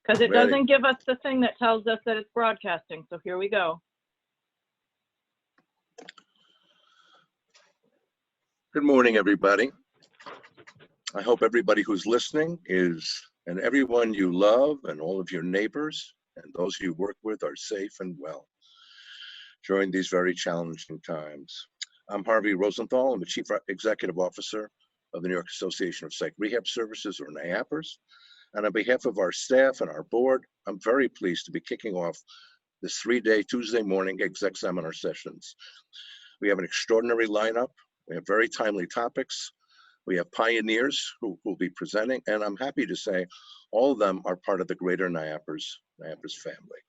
Because it Ready. doesn't give us the thing that tells us that it's broadcasting. So here we go. Good morning, everybody. I hope everybody who's listening and everyone you love and all of your neighbors and those you work with are safe and well during these very challenging times. I'm Harvey Rosenthal. I'm the Chief Executive Officer of the New York Association of Psych Rehab Services, or NIAPRS. And on behalf of our staff and our board, I'm very pleased to be kicking off this 3-day Tuesday morning exec seminar sessions. We have an extraordinary lineup. We have very timely topics. We have pioneers who will be presenting, and I'm happy to say all of them are part of the greater NIAPRS family.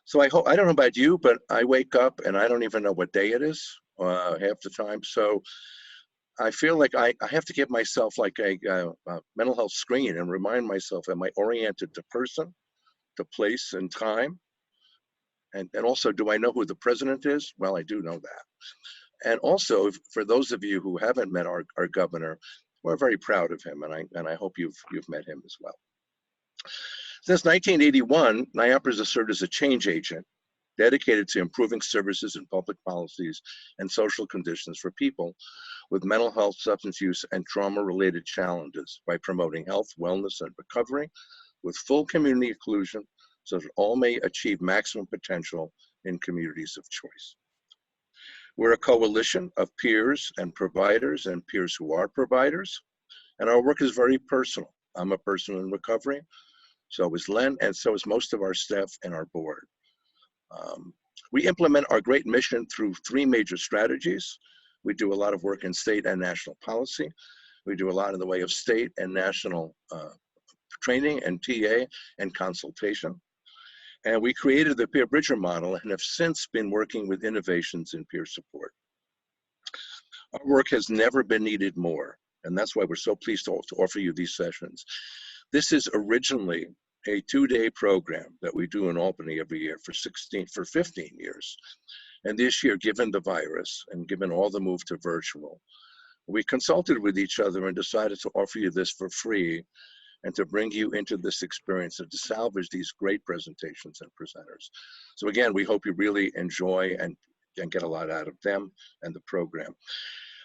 So I don't know about you, but I wake up and I don't even know what day it is half the time. So I feel like I have to give myself like a mental health screen and remind myself, am I oriented to person, to place and time? And also, do I know who the president is? Well, I do know that. And also, for those of you who haven't met our governor, we're very proud of him, and I hope you've met him as well. Since 1981, NIAPRS has served as a change agent dedicated to improving services and public policies and social conditions for people with mental health, substance use, and trauma-related challenges by promoting health, wellness, and recovery with full community inclusion so that all may achieve maximum potential in communities of choice. We're a coalition of peers and providers and peers who are providers, and our work is very personal. I'm a person in recovery, so is Len, and so is most of our staff and our board. We implement our great mission through 3 major strategies. We do a lot of work in state and national policy. We do a lot in the way of state and national training and TA and consultation. And we created the Peer Bridger model and have since been working with innovations in peer support. Our work has never been needed more, and that's why we're so pleased to offer you these sessions. This is originally a 2-day program that we do in Albany every year for 15 years. And this year, given the virus and given all the move to virtual, we consulted with each other and decided to offer you this for free and to bring you into this experience and to salvage these great presentations and presenters. So again, we hope you really enjoy and get a lot out of them and the program.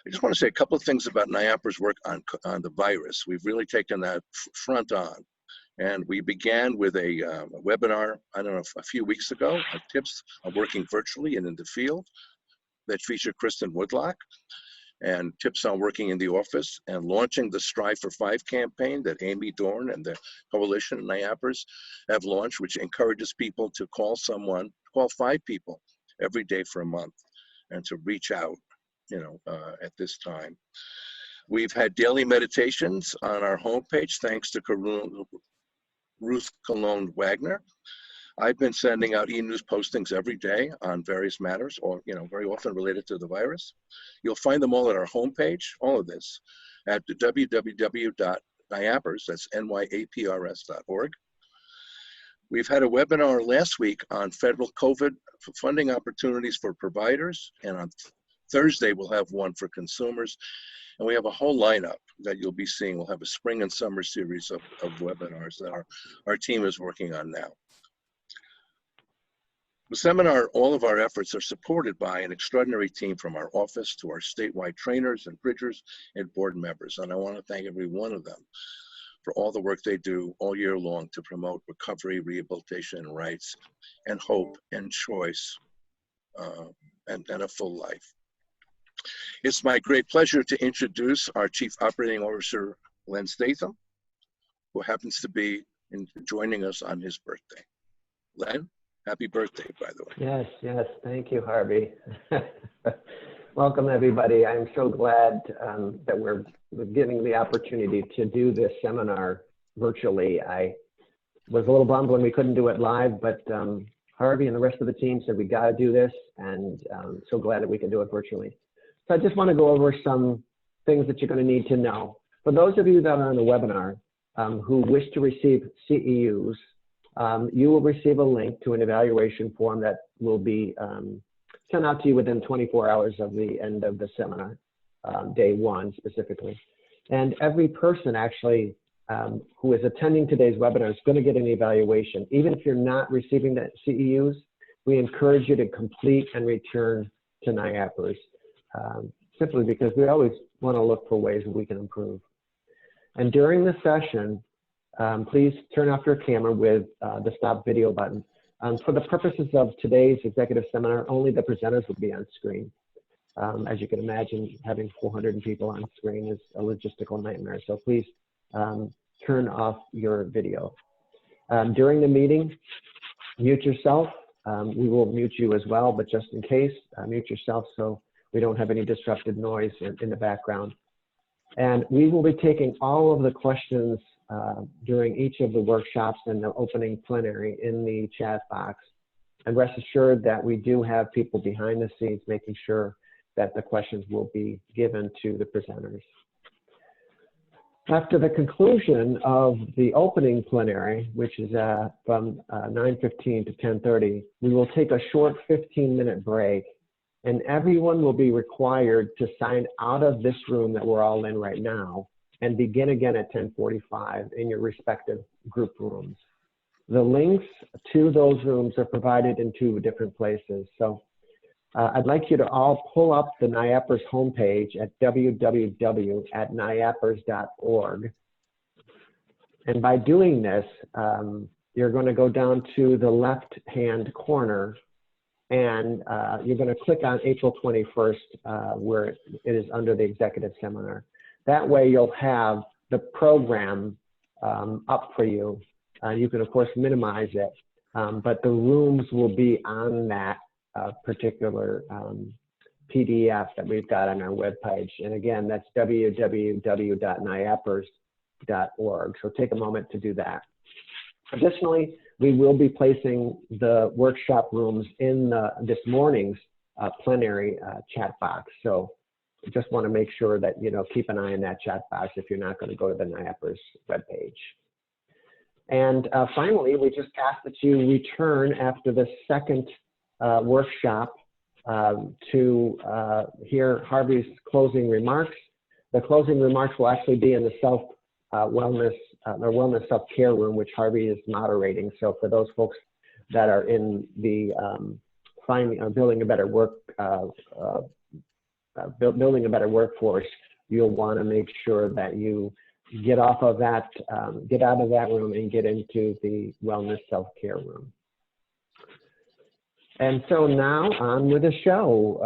I just want to say a couple of things about NIAPRS' work on the virus. We've really taken that front on. And we began with a webinar, I don't know, a few weeks ago, on tips on working virtually and in the field that featured Kristen Woodlock, and tips on working in the office, and launching the Strive for 5 campaign that Amy Dorn and the coalition and NIAPRS have launched, which encourages people to call 5 people every day for a month and to reach out, at this time. We've had daily meditations on our homepage, thanks to Ruth Cologne Wagner. I've been sending out e-news postings every day on various matters, or very often related to the virus. You'll find them all at our homepage, all of this, at www.niaprs, that's NYAPRS.org. We've had a webinar last week on federal COVID funding opportunities for providers, and on Thursday we'll have one for consumers. And we have a whole lineup that you'll be seeing. We'll have a spring and summer series of webinars that our team is working on now. The seminar, all of our efforts are supported by an extraordinary team from our office to our statewide trainers and bridgers and board members. And I want to thank every one of them for all the work they do all year long to promote recovery, rehabilitation, and rights, and hope and choice, and a full life. It's my great pleasure to introduce our Chief Operating Officer, Len Statham, who happens to be joining us on his birthday. Len, happy birthday, by the way. Yes, thank you, Harvey. Welcome, everybody. I'm so glad that we're getting the opportunity to do this seminar virtually. I was a little bummed when we couldn't do it live, but Harvey and the rest of the team said we got to do this, and so glad that we can do it virtually. So I just want to go over some things that you're going to need to know. For those of you that are on the webinar who wish to receive CEUs, you will receive a link to an evaluation form that will be sent out to you within 24 hours of the end of the seminar, day 1 specifically. And every person actually who is attending today's webinar is going to get an evaluation. Even if you're not receiving the CEUs, we encourage you to complete and return to NIAPRS, simply because we always want to look for ways we can improve. And during the session, please turn off your camera with the stop video button. For the purposes of today's executive seminar, only the presenters will be on screen. As you can imagine, having 400 people on screen is a logistical nightmare. So please turn off your video. During the meeting, mute yourself. We will mute you as well, but just in case, mute yourself so we don't have any disruptive noise in the background. And we will be taking all of the questions during each of the workshops and the opening plenary in the chat box. And rest assured that we do have people behind the scenes making sure that the questions will be given to the presenters. After the conclusion of the opening plenary, which is from 9:15 to 10:30, we will take a short 15-minute break, and everyone will be required to sign out of this room that we're all in right now and begin again at 10:45 in your respective group rooms. The links to those rooms are provided in 2 different places. So I'd like you to all pull up the NIAPRS homepage at www.niaprs.org. And by doing this, you're going to go down to the left-hand corner, and you're going to click on April 21st, where it is under the executive seminar. That way you'll have the program up for you. You can, of course, minimize it, but the rooms will be on that particular PDF that we've got on our webpage. And again, that's www.niaprs.org. So take a moment to do that. Additionally, we will be placing the workshop rooms in this morning's plenary chat box. So just want to make sure that, keep an eye on that chat box if you're not going to go to the NIAPRS webpage. And finally, we just ask that you return after the second workshop to hear Harvey's closing remarks. The closing remarks will actually be in the wellness self-care room, which Harvey is moderating. So for those folks that are in the building a better building a better workforce, you'll want to make sure that you get off of that, get out of that room and get into the wellness self-care room. And so now on with the show.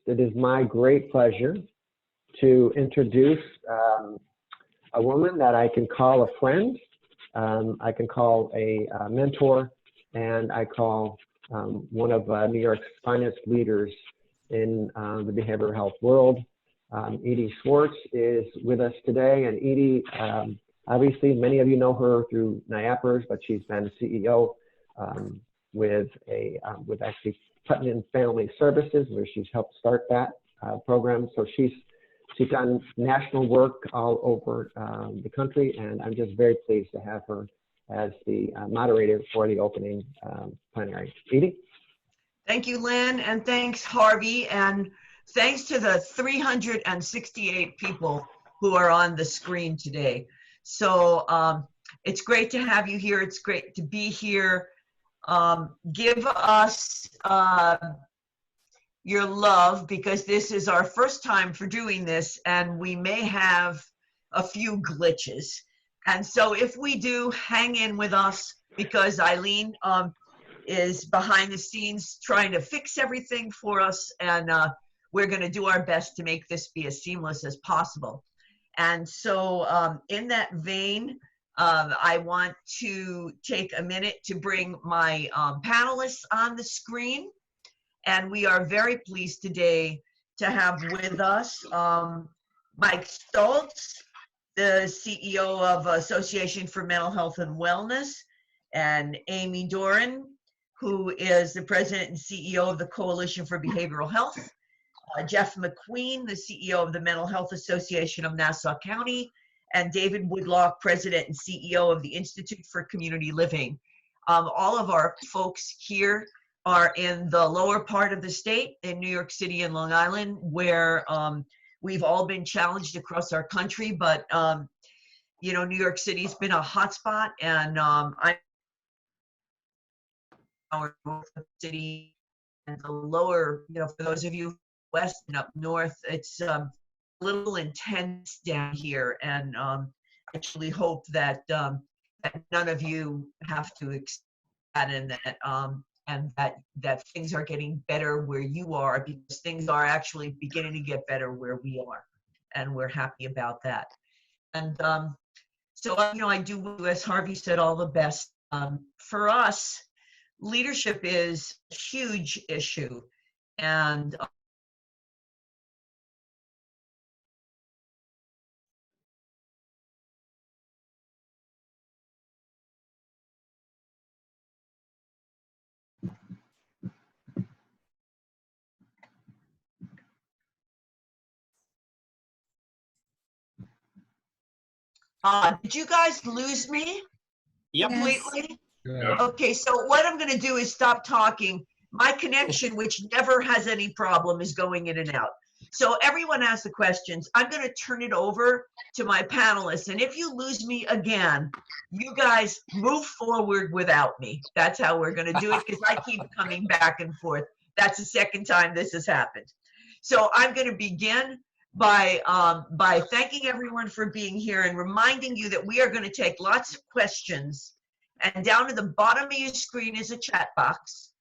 It is my great pleasure to introduce a woman that I can call a friend, I can call a mentor, and I call one of New York's finest leaders in the behavioral health world. Edie Schwartz is with us today, and Edie, obviously many of you know her through NIAPRS, but she's been CEO with actually Putnam Family Services, where she's helped start that program. So she's done national work all over the country, and I'm just very pleased to have her as the moderator for the opening plenary. Edie? Thank you, Lynn, and thanks, Harvey, and thanks to the 368 people who are on the screen today. So it's great to have you here. It's great to be here. Give us your love, because this is our first time for doing this, and we may have a few glitches. And so if we do, hang in with us, because Eileen is behind the scenes trying to fix everything for us, and we're going to do our best to make this be as seamless as possible. And so in that vein, I want to take a minute to bring my panelists on the screen. And we are very pleased today to have with us Mike Stoltz, the CEO of Association for Mental Health and Wellness, and Amy Doran, who is the president and CEO of the Coalition for Behavioral Health, Jeff McQueen, the CEO of the Mental Health Association of Nassau County, and David Woodlock, president and CEO of the Institute for Community Living. All of our folks here are in the lower part of the state, in New York City and Long Island, where we've all been challenged across our country, but you know, New York City's been a hotspot, and I our city and the lower, you know, for those of you west and up north, it's a little intense down here, and I actually hope that that none of you have to experience that, and that things are getting better where you are, because things are actually beginning to get better where we are, and we're happy about that. And so, you know, I do, as Harvey said, all the best. For us, leadership is a huge issue, and did you guys lose me completely? Yeah. Okay, so what I'm gonna do is stop talking. My connection, which never has any problem, is going in and out. So everyone asks the questions. I'm gonna turn it over to my panelists, and if you lose me again, you guys move forward without me. That's how we're gonna do it, because I keep coming back and forth. That's the second time this has happened. So I'm gonna begin by thanking everyone for being here and reminding you that we are gonna take lots of questions. And down at the bottom of your screen is a chat box.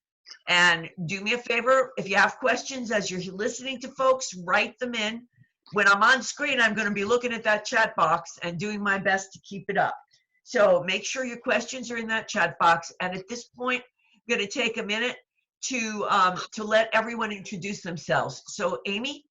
And do me a favor, if you have questions as you're listening to folks, write them in. When I'm on screen, I'm going to be looking at that chat box and doing my best to keep it up. So make sure your questions are in that chat box. And at this point, I'm going to take a minute to let everyone introduce themselves. So Amy?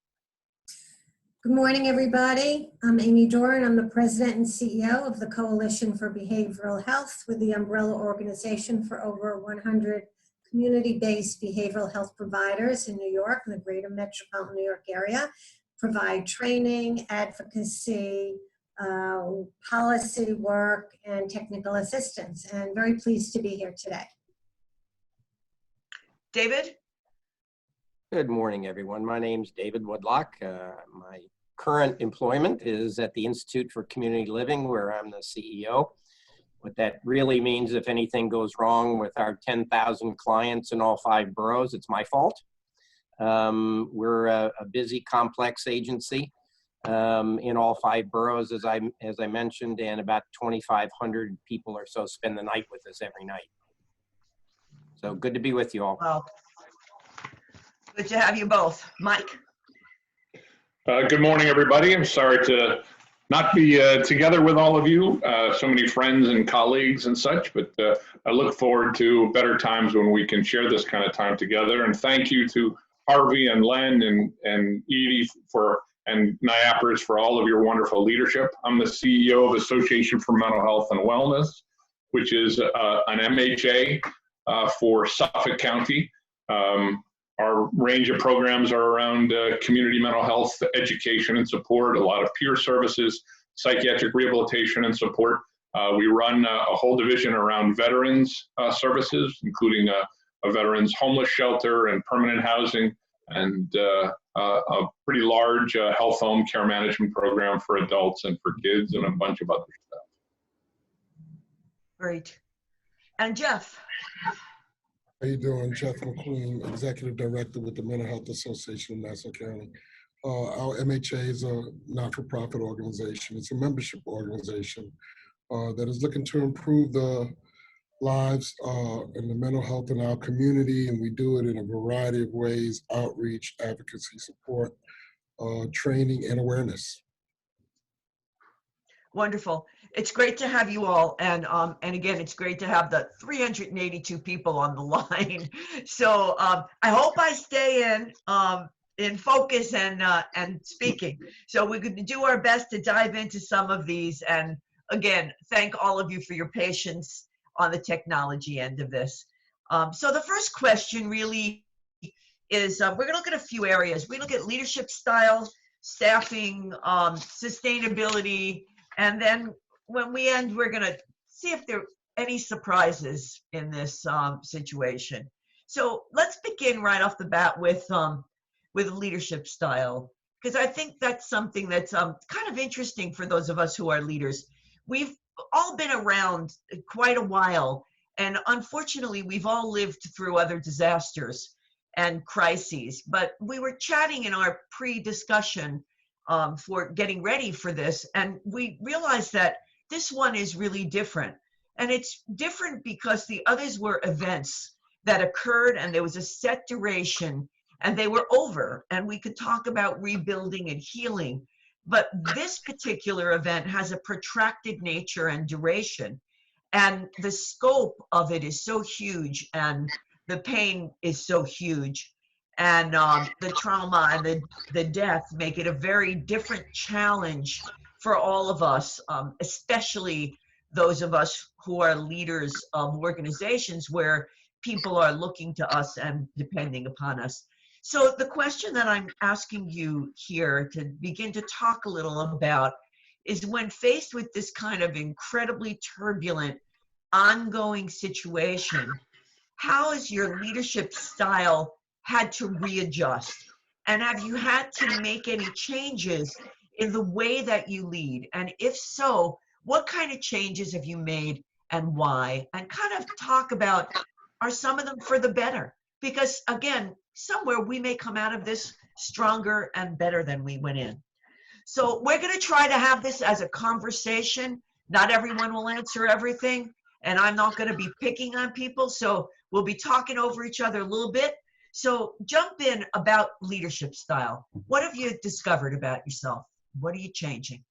Good morning, everybody. I'm Amy Doran. I'm the president and CEO of the Coalition for Behavioral Health, with the umbrella organization for over 100 community-based behavioral health providers in New York and the greater metropolitan New York area. Provide training, advocacy, policy work, and technical assistance. And very pleased to be here today. David? Good morning, everyone. My name's David Woodlock. My current employment is at the Institute for Community Living, where I'm the CEO. What that really means, if anything goes wrong with our 10,000 clients in all 5 boroughs, it's my fault. We're a busy, complex agency in all 5 boroughs, as I mentioned, and about 2,500 people or so spend the night with us every night. So good to be with you all. Well, good to have you both. Mike? Good morning, everybody. I'm sorry to not be together with all of you, so many friends and colleagues and such, but I look forward to better times when we can share this kind of time together. And thank you to Harvey and Len and Edie and NIAPRS for all of your wonderful leadership. I'm the CEO of Association for Mental Health and Wellness, which is an MHA for Suffolk County. Our range of programs are around community mental health education and support, a lot of peer services, psychiatric rehabilitation and support. We run a whole division around veterans services, including a veterans homeless shelter and permanent housing, and a pretty large health home care management program for adults and for kids, and a bunch of other stuff. Great. And Jeff? How you doing? Jeff McQueen, Executive Director with the Mental Health Association of Nassau County. Our MHA is a not-for-profit organization. It's a membership organization that is looking to improve the lives and the mental health in our community, and we do it in a variety of ways: outreach, advocacy, support, training, and awareness. Wonderful. It's great to have you all, and again, it's great to have the 382 people on the line. So I hope I stay in focus and speaking. So we're going to do our best to dive into some of these, and again, thank all of you for your patience on the technology end of this. So the first question really is, we're going to look at a few areas. We look at leadership style, staffing, sustainability, and then when we end, we're going to see if there are any surprises in this situation. So let's begin right off the bat with leadership style, because I think that's something that's kind of interesting for those of us who are leaders. we've all been around quite a while, and unfortunately, we've all lived through other disasters and crises. But we were chatting in our pre-discussion for getting ready for this, and we realized that this one is really different. And it's different because the others were events that occurred, and there was a set duration, and they were over, and we could talk about rebuilding and healing. But this particular event has a protracted nature and duration, and the scope of it is so huge, and the pain is so huge, and the trauma and the death make it a very different challenge for all of us, especially those of us who are leaders of organizations where people are looking to us and depending upon us. So the question that I'm asking you here to begin to talk a little about is, when faced with this kind of incredibly turbulent, ongoing situation, how has your leadership style had to readjust? And have you had to make any changes in the way that you lead? And if so, what kind of changes have you made and why? And kind of talk about, are some of them for the better? Because again, somewhere we may come out of this stronger and better than we went in. So we're going to try to have this as a conversation. Not everyone will answer everything, and I'm not going to be picking on people. So we'll be talking over each other a little bit. So jump in about leadership style. What have you discovered about yourself? What are you changing?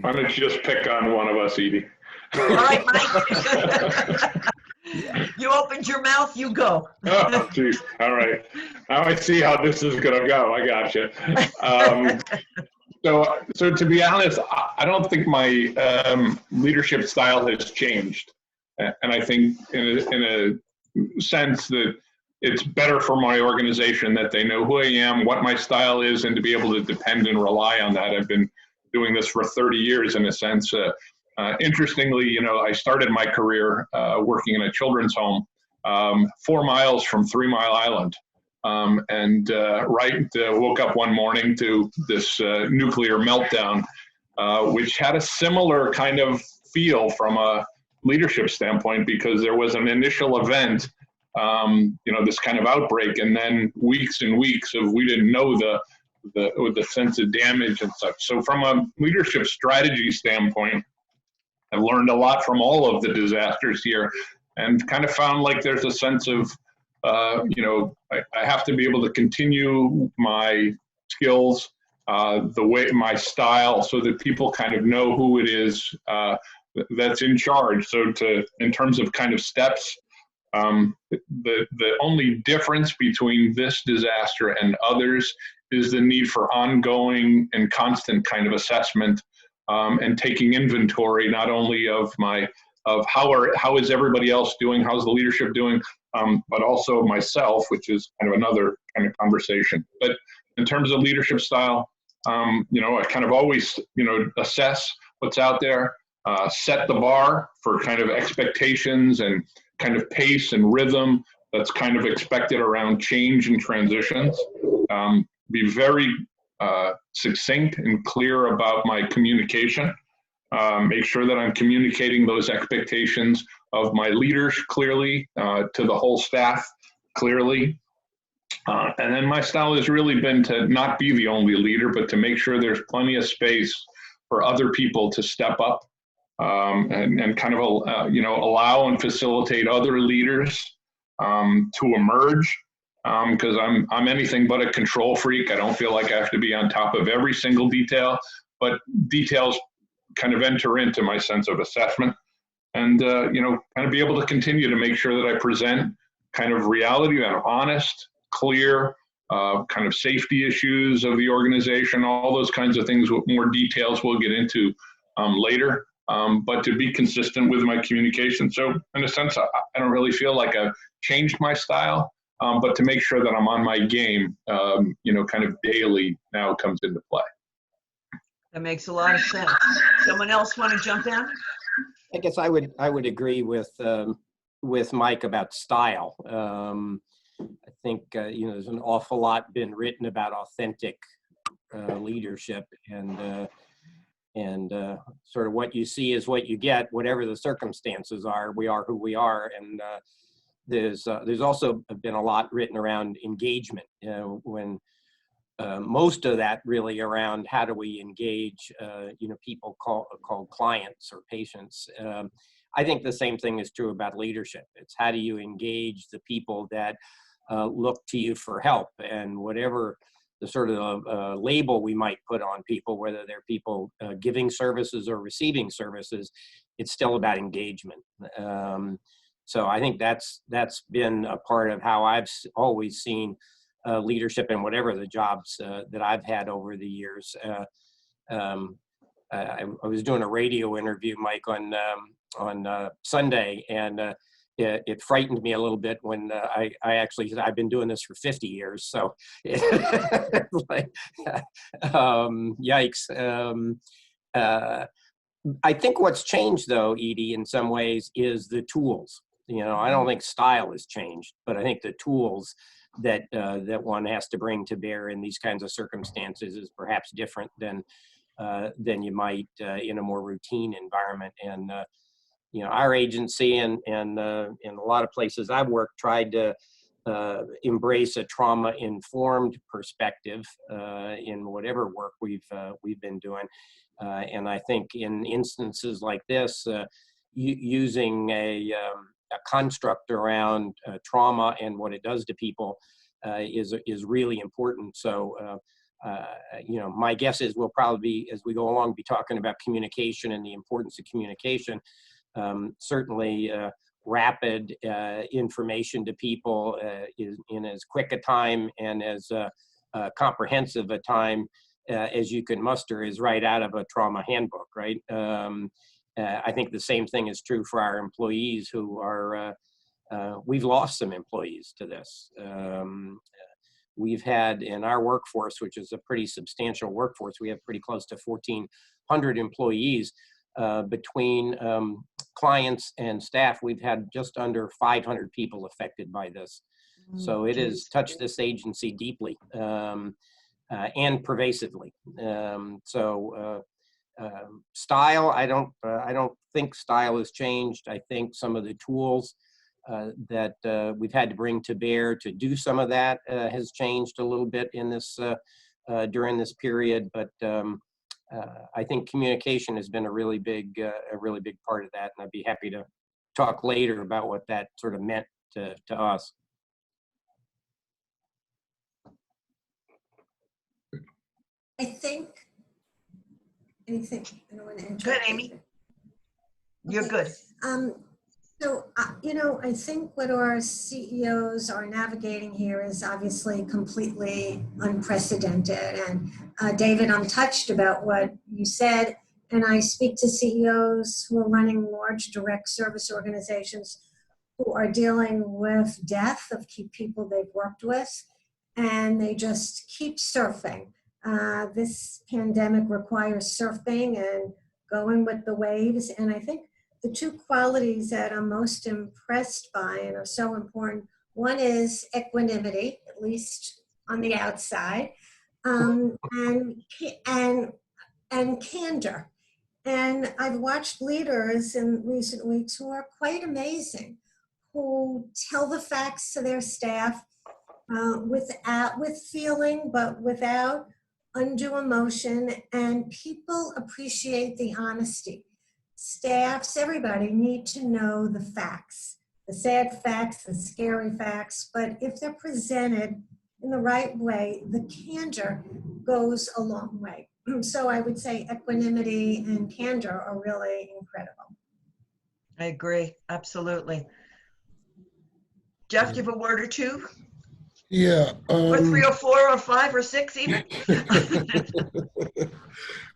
Why don't you just pick on one of us, Edie? All right, Mike. You opened your mouth, you go. Oh, geez. All right. Now I see how this is going to go. I got you. So to be honest, I don't think my leadership style has changed. And I think in a sense that it's better for my organization that they know who I am, what my style is, and to be able to depend and rely on that. I've been doing this for 30 years in a sense. Interestingly, I started my career working in a children's home 4 miles from 3 Mile Island. Woke up one morning to this nuclear meltdown, which had a similar kind of feel from a leadership standpoint, because there was an initial event, this kind of outbreak, and then weeks and weeks of we didn't know the sense of damage and such. So from a leadership strategy standpoint, I've learned a lot from all of the disasters here, and kind of found like there's a sense of, I have to be able to continue my skills, my style, so that people kind of know who it is that's in charge. So in terms of kind of steps, the only difference between this disaster and others is the need for ongoing and constant kind of assessment, and taking inventory, not only of how is everybody else doing, how's the leadership doing, but also myself, which is kind of another kind of conversation. But in terms of leadership style, I kind of always, assess what's out there, set the bar for kind of expectations and kind of pace and rhythm that's kind of expected around change and transitions. Be very succinct and clear about my communication. Make sure that I'm communicating those expectations of my leaders clearly, to the whole staff clearly. And then my style has really been to not be the only leader, but to make sure there's plenty of space for other people to step up, and kind of, allow and facilitate other leaders to emerge. Because I'm anything but a control freak. I don't feel like I have to be on top of every single detail, but details kind of enter into my sense of assessment, and kind of be able to continue to make sure that I present kind of reality and honest, clear, kind of safety issues of the organization, all those kinds of things with more details we'll get into later, but to be consistent with my communication. So in a sense, I don't really feel like I've changed my style. But to make sure that I'm on my game, kind of daily now comes into play. That makes a lot of sense. Someone else want to jump in? I guess I would agree with Mike about style. I think there's an awful lot been written about authentic leadership, and and sort of what you see is what you get, whatever the circumstances are. We are who we are, and there's also been a lot written around engagement, when most of that really around how do we engage, people called clients or patients. I think the same thing is true about leadership. It's how do you engage the people that look to you for help, and whatever the sort of label we might put on people, whether they're people giving services or receiving services, it's still about engagement. So I think that's been a part of how I've always seen leadership in whatever the jobs that I've had over the years. I was doing a radio interview, Mike, on Sunday, and it frightened me a little bit when I actually said I've been doing this for 50 years. So, like, yikes. I think what's changed, though, Edie, in some ways, is the tools. I don't think style has changed, but I think the tools that one has to bring to bear in these kinds of circumstances is perhaps different than you might in a more routine environment. And our agency and in a lot of places I've worked tried to embrace a trauma-informed perspective in whatever work we've been doing. And I think in instances like this, using a construct around trauma and what it does to people is really important. So, my guess is we'll probably be, as we go along, be talking about communication and the importance of communication. Certainly, rapid information to people is in as quick a time and as comprehensive a time as you can muster is right out of a trauma handbook, right? I think the same thing is true for our employees who are, we've lost some employees to this. We've had in our workforce, which is a pretty substantial workforce, we have pretty close to 1,400 employees. Between clients and staff, we've had just under 500 people affected by this. So it has touched this agency deeply and pervasively. Style, I don't think style has changed. I think some of the tools that we've had to bring to bear to do some of that has changed a little bit in this during this period. But I think communication has been a really big part of that, and I'd be happy to talk later about what that sort of meant to us. I think, anything, I don't want to interrupt. Good, Amy. You're good. So, I think what our CEOs are navigating here is obviously completely unprecedented. And David, I'm touched about what you said. And I speak to CEOs who are running large direct service organizations who are dealing with death of key people they've worked with. And they just keep surfing. This pandemic requires surfing and going with the waves. And I think the two qualities that I'm most impressed by and are so important, one is equanimity, at least on the outside, and candor. And I've watched leaders in recent weeks who are quite amazing, who tell the facts to their staff with feeling, but without undue emotion, and people appreciate the honesty. Staffs, everybody need to know the facts, the sad facts, the scary facts, but if they're presented in the right way, the candor goes a long way. So I would say equanimity and candor are really incredible. I agree, absolutely. Jeff, do you have a word or two? Yeah. Or 3 or 4 or 5 or 6 even?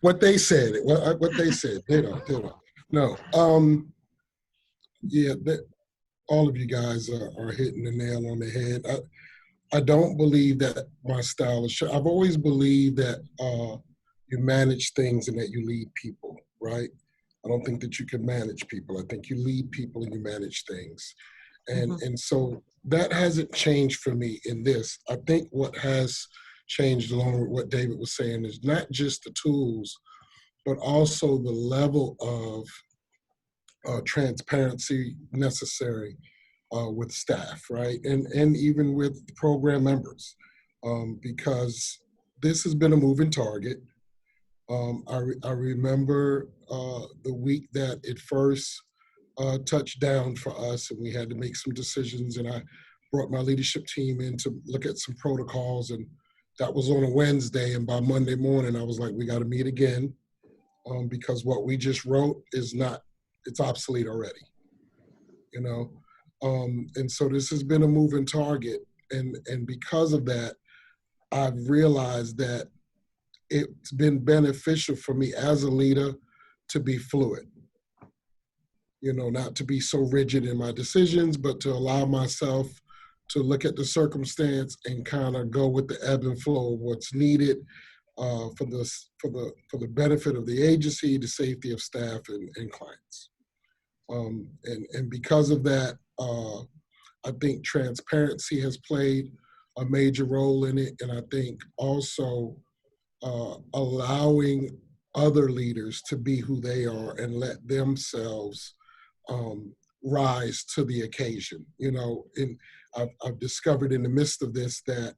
What they said, what they said, ditto. No, yeah, all of you guys are hitting the nail on the head. I don't believe that my style is, I've always believed that you manage things and that you lead people, right? I don't think that you can manage people. I think you lead people and you manage things. And so that hasn't changed for me in this. I think what has changed along with what David was saying is not just the tools, but also the level of transparency necessary with staff, right? And even with program members, because this has been a moving target. I remember the week that it first touched down for us, and we had to make some decisions, and I brought my leadership team in to look at some protocols, and that was on a Wednesday, and by Monday morning, I was like, we got to meet again, because what we just wrote is not, it's obsolete already, you know? And so this has been a moving target, and because of that, I've realized that it's been beneficial for me as a leader to be fluid. You know, not to be so rigid in my decisions, but to allow myself to look at the circumstance and kind of go with the ebb and flow of what's needed for the benefit of the agency, the safety of staff and clients. And because of that, I think transparency has played a major role in it, and I think also allowing other leaders to be who they are and let themselves rise to the occasion. You know, and I've discovered in the midst of this that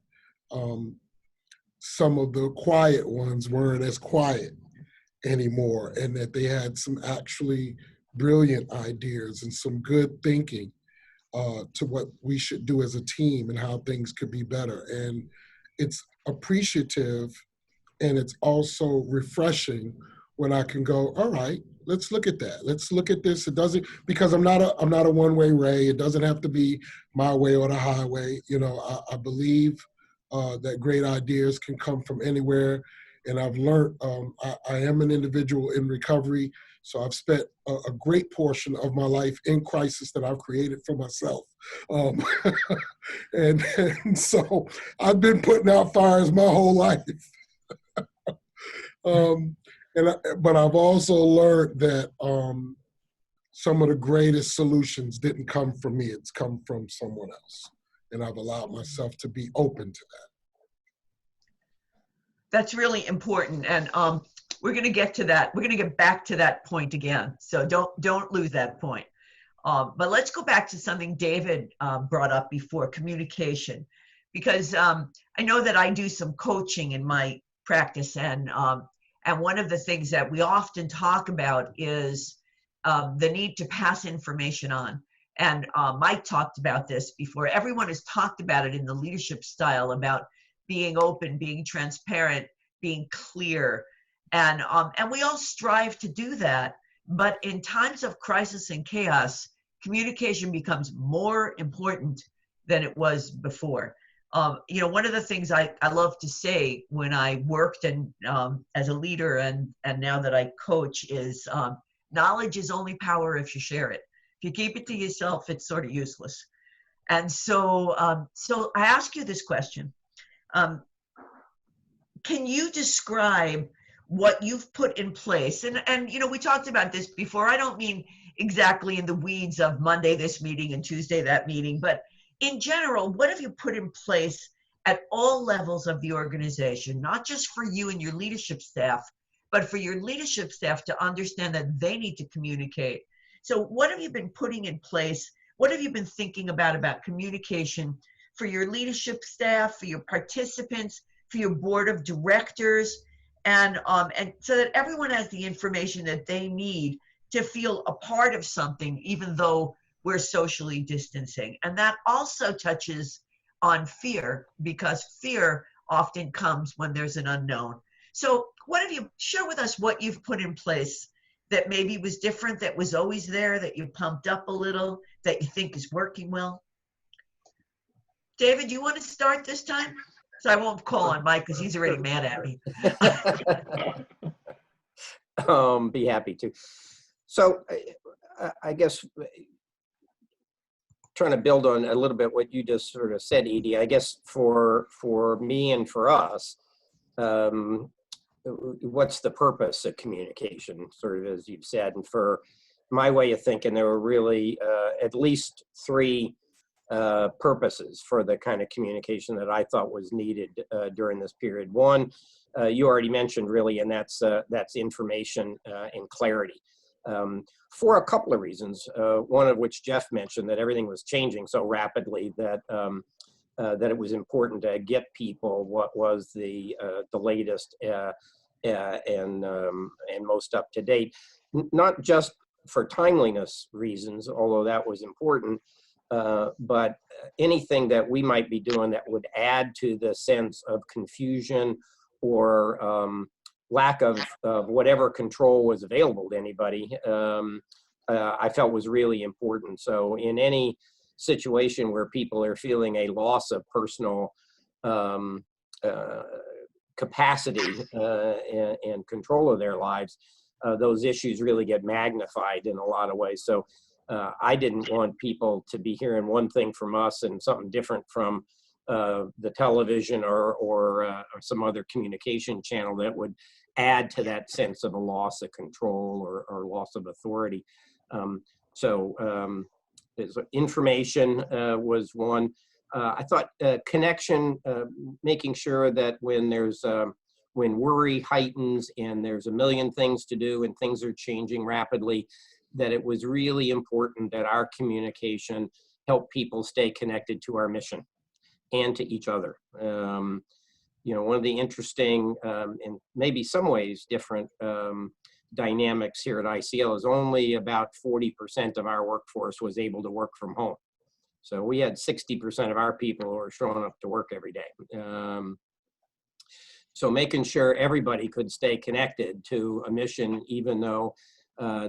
some of the quiet ones weren't as quiet anymore, and that they had some actually brilliant ideas and some good thinking to what we should do as a team and how things could be better. And it's appreciative, and it's also refreshing when I can go, all right, let's look at that. Let's look at this. It doesn't, because I'm not a one-way Ray. It doesn't have to be my way or the highway. You know, I believe that great ideas can come from anywhere. And I've learned, I am an individual in recovery. So I've spent a great portion of my life in crisis that I've created for myself. And so I've been putting out fires my whole life. But I've also learned that some of the greatest solutions didn't come from me. It's come from someone else. And I've allowed myself to be open to that. That's really important. And we're going to get to that. We're going to get back to that point again. So don't lose that point. But let's go back to something David brought up before, communication. Because I know that I do some coaching in my practice, and one of the things that we often talk about is the need to pass information on. And Mike talked about this before. Everyone has talked about it in the leadership style about being open, being transparent, being clear. And we all strive to do that. But in times of crisis and chaos, communication becomes more important than it was before. You know, one of the things I love to say when I worked and as a leader and now that I coach is knowledge is only power if you share it. If you keep it to yourself, it's sort of useless. And so, so I ask you this question. Can you describe what you've put in place? And you know, we talked about this before. I don't mean exactly in the weeds of Monday this meeting and Tuesday that meeting, but in general, what have you put in place at all levels of the organization, not just for you and your leadership staff, but for your leadership staff to understand that they need to communicate? So what have you been putting in place? What have you been thinking about communication for your leadership staff, for your participants, for your board of directors, and so that everyone has the information that they need to feel a part of something, even though we're socially distancing? And that also touches on fear, because fear often comes when there's an unknown. So what have you, share with us what you've put in place that maybe was different, that was always there, that you pumped up a little, that you think is working well? David, you want to start this time? So I won't call on Mike because he's already mad at me. Be happy to. So I guess trying to build on a little bit what you just sort of said, Edie, I guess for me and for us, what's the purpose of communication, sort of as you've said? And for my way of thinking, there were really at least three purposes for the kind of communication that I thought was needed during this period. One, you already mentioned really, and that's information and clarity. For a couple of reasons, one of which Jeff mentioned, that everything was changing so rapidly that that it was important to get people what was the latest and most up to date, not just for timeliness reasons, although that was important, but anything that we might be doing that would add to the sense of confusion or lack of whatever control was available to anybody, I felt was really important. So in any situation where people are feeling a loss of personal capacity and control of their lives, those issues really get magnified in a lot of ways. So I didn't want people to be hearing one thing from us and something different from the television or some other communication channel that would add to that sense of a loss of control or loss of authority. Information was one. I thought connection, making sure that when worry heightens and there's a million things to do and things are changing rapidly, that it was really important that our communication help people stay connected to our mission and to each other. You know, one of the interesting and maybe some ways different dynamics here at ICL is only about 40% of our workforce was able to work from home. So we had 60% of our people who were showing up to work every day. So making sure everybody could stay connected to a mission, even though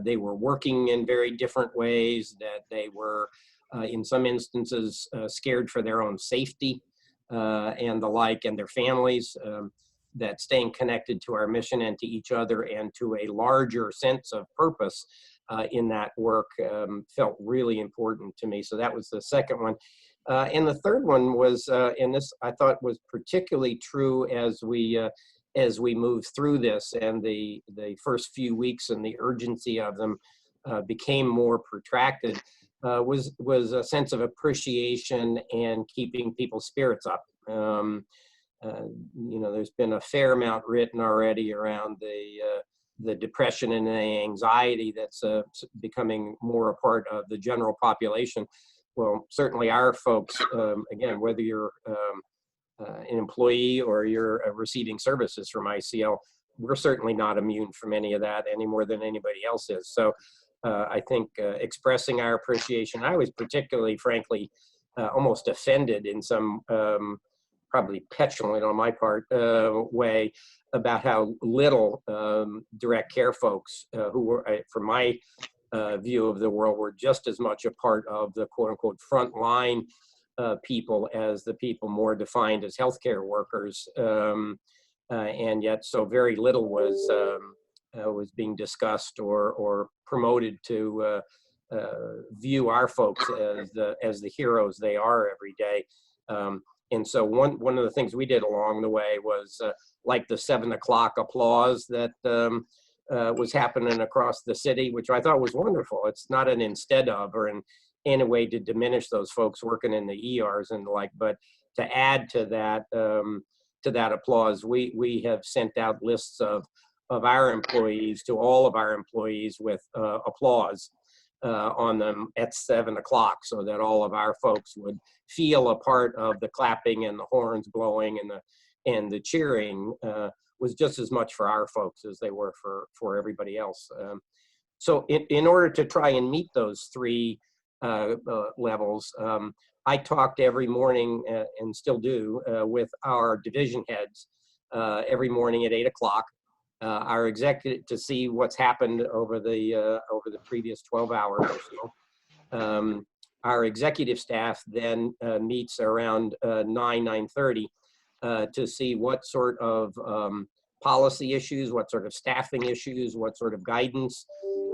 they were working in very different ways, that they were in some instances scared for their own safety and the like, and their families, that staying connected to our mission and to each other and to a larger sense of purpose in that work felt really important to me. So that was the second one. And the third one was, and this I thought was particularly true as we moved through this, and the first few weeks and the urgency of them became more protracted, was a sense of appreciation and keeping people's spirits up. You know, there's been a fair amount written already around the depression and the anxiety that's becoming more a part of the general population. Well, certainly our folks, again, whether you're an employee or you're receiving services from ICL, we're certainly not immune from any of that any more than anybody else is. So I think expressing our appreciation, I was particularly, frankly, almost offended in some probably petulant on my part way about how little direct care folks who were, from my view of the world, were just as much a part of the quote unquote front line people as the people more defined as healthcare workers. And yet so very little was being discussed or promoted to view our folks as the heroes they are every day. And so one of the things we did along the way was like the 7 o'clock applause that was happening across the city, which I thought was wonderful. It's not an instead of or in a way to diminish those folks working in the ERs and the like, but to add to that applause, we have sent out lists of our employees to all of our employees with applause on them at 7 o'clock, so that all of our folks would feel a part of the clapping and the horns blowing and the cheering was just as much for our folks as they were for everybody else. So in order to try and meet those three levels, I talked every morning and still do with our division heads every morning at 8 o'clock. Our executive, to see what's happened over the previous 12 hours or so. Our executive staff then meets around 9:30 to see what sort of policy issues, what sort of staffing issues, what sort of guidance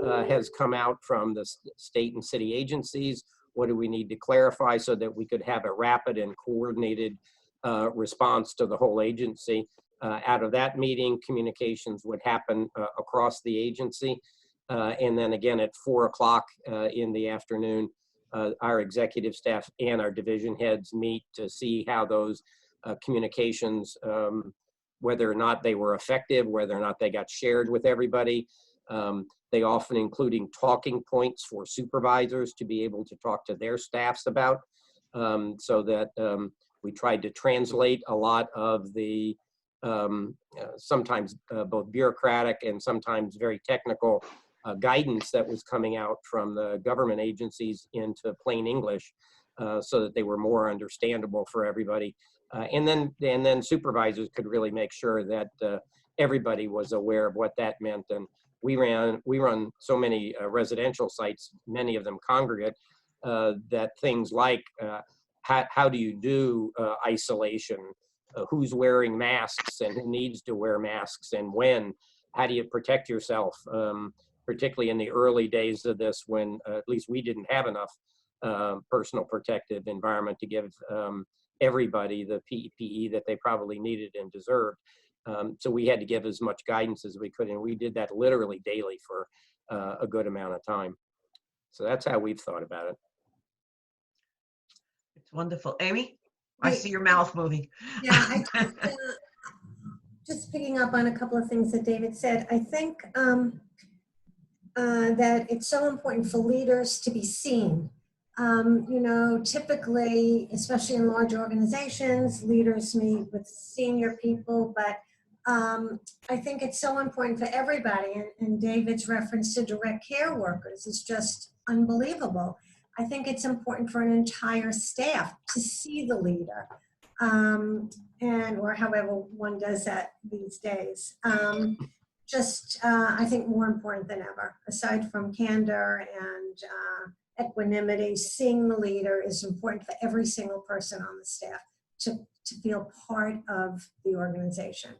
has come out from the state and city agencies. What do we need to clarify so that we could have a rapid and coordinated response to the whole agency? Out of that meeting, communications would happen across the agency. And then again at 4 o'clock in the afternoon, our executive staff and our division heads meet to see how those communications, whether or not they were effective, whether or not they got shared with everybody. They often including talking points for supervisors to be able to talk to their staffs about, so that we tried to translate a lot of the sometimes both bureaucratic and sometimes very technical guidance that was coming out from the government agencies into plain English, so that they were more understandable for everybody. And then supervisors could really make sure that everybody was aware of what that meant. And we run so many residential sites, many of them congregate, that things like how do you do isolation, who's wearing masks and who needs to wear masks and when, how do you protect yourself, particularly in the early days of this when at least we didn't have enough personal protective environment to give everybody the PPE that they probably needed and deserved. So we had to give as much guidance as we could, and we did that literally daily for a good amount of time. So that's how we've thought about it. It's wonderful. Amy, I see your mouth moving. Yeah, just picking up on a couple of things that David said. I think that it's so important for leaders to be seen. You know, typically, especially in large organizations, leaders meet with senior people, but I think it's so important for everybody. And David's reference to direct care workers is just unbelievable. I think it's important for an entire staff to see the leader, or however one does that these days. I think more important than ever, aside from candor and equanimity, seeing the leader is important for every single person on the staff to feel part of the organization.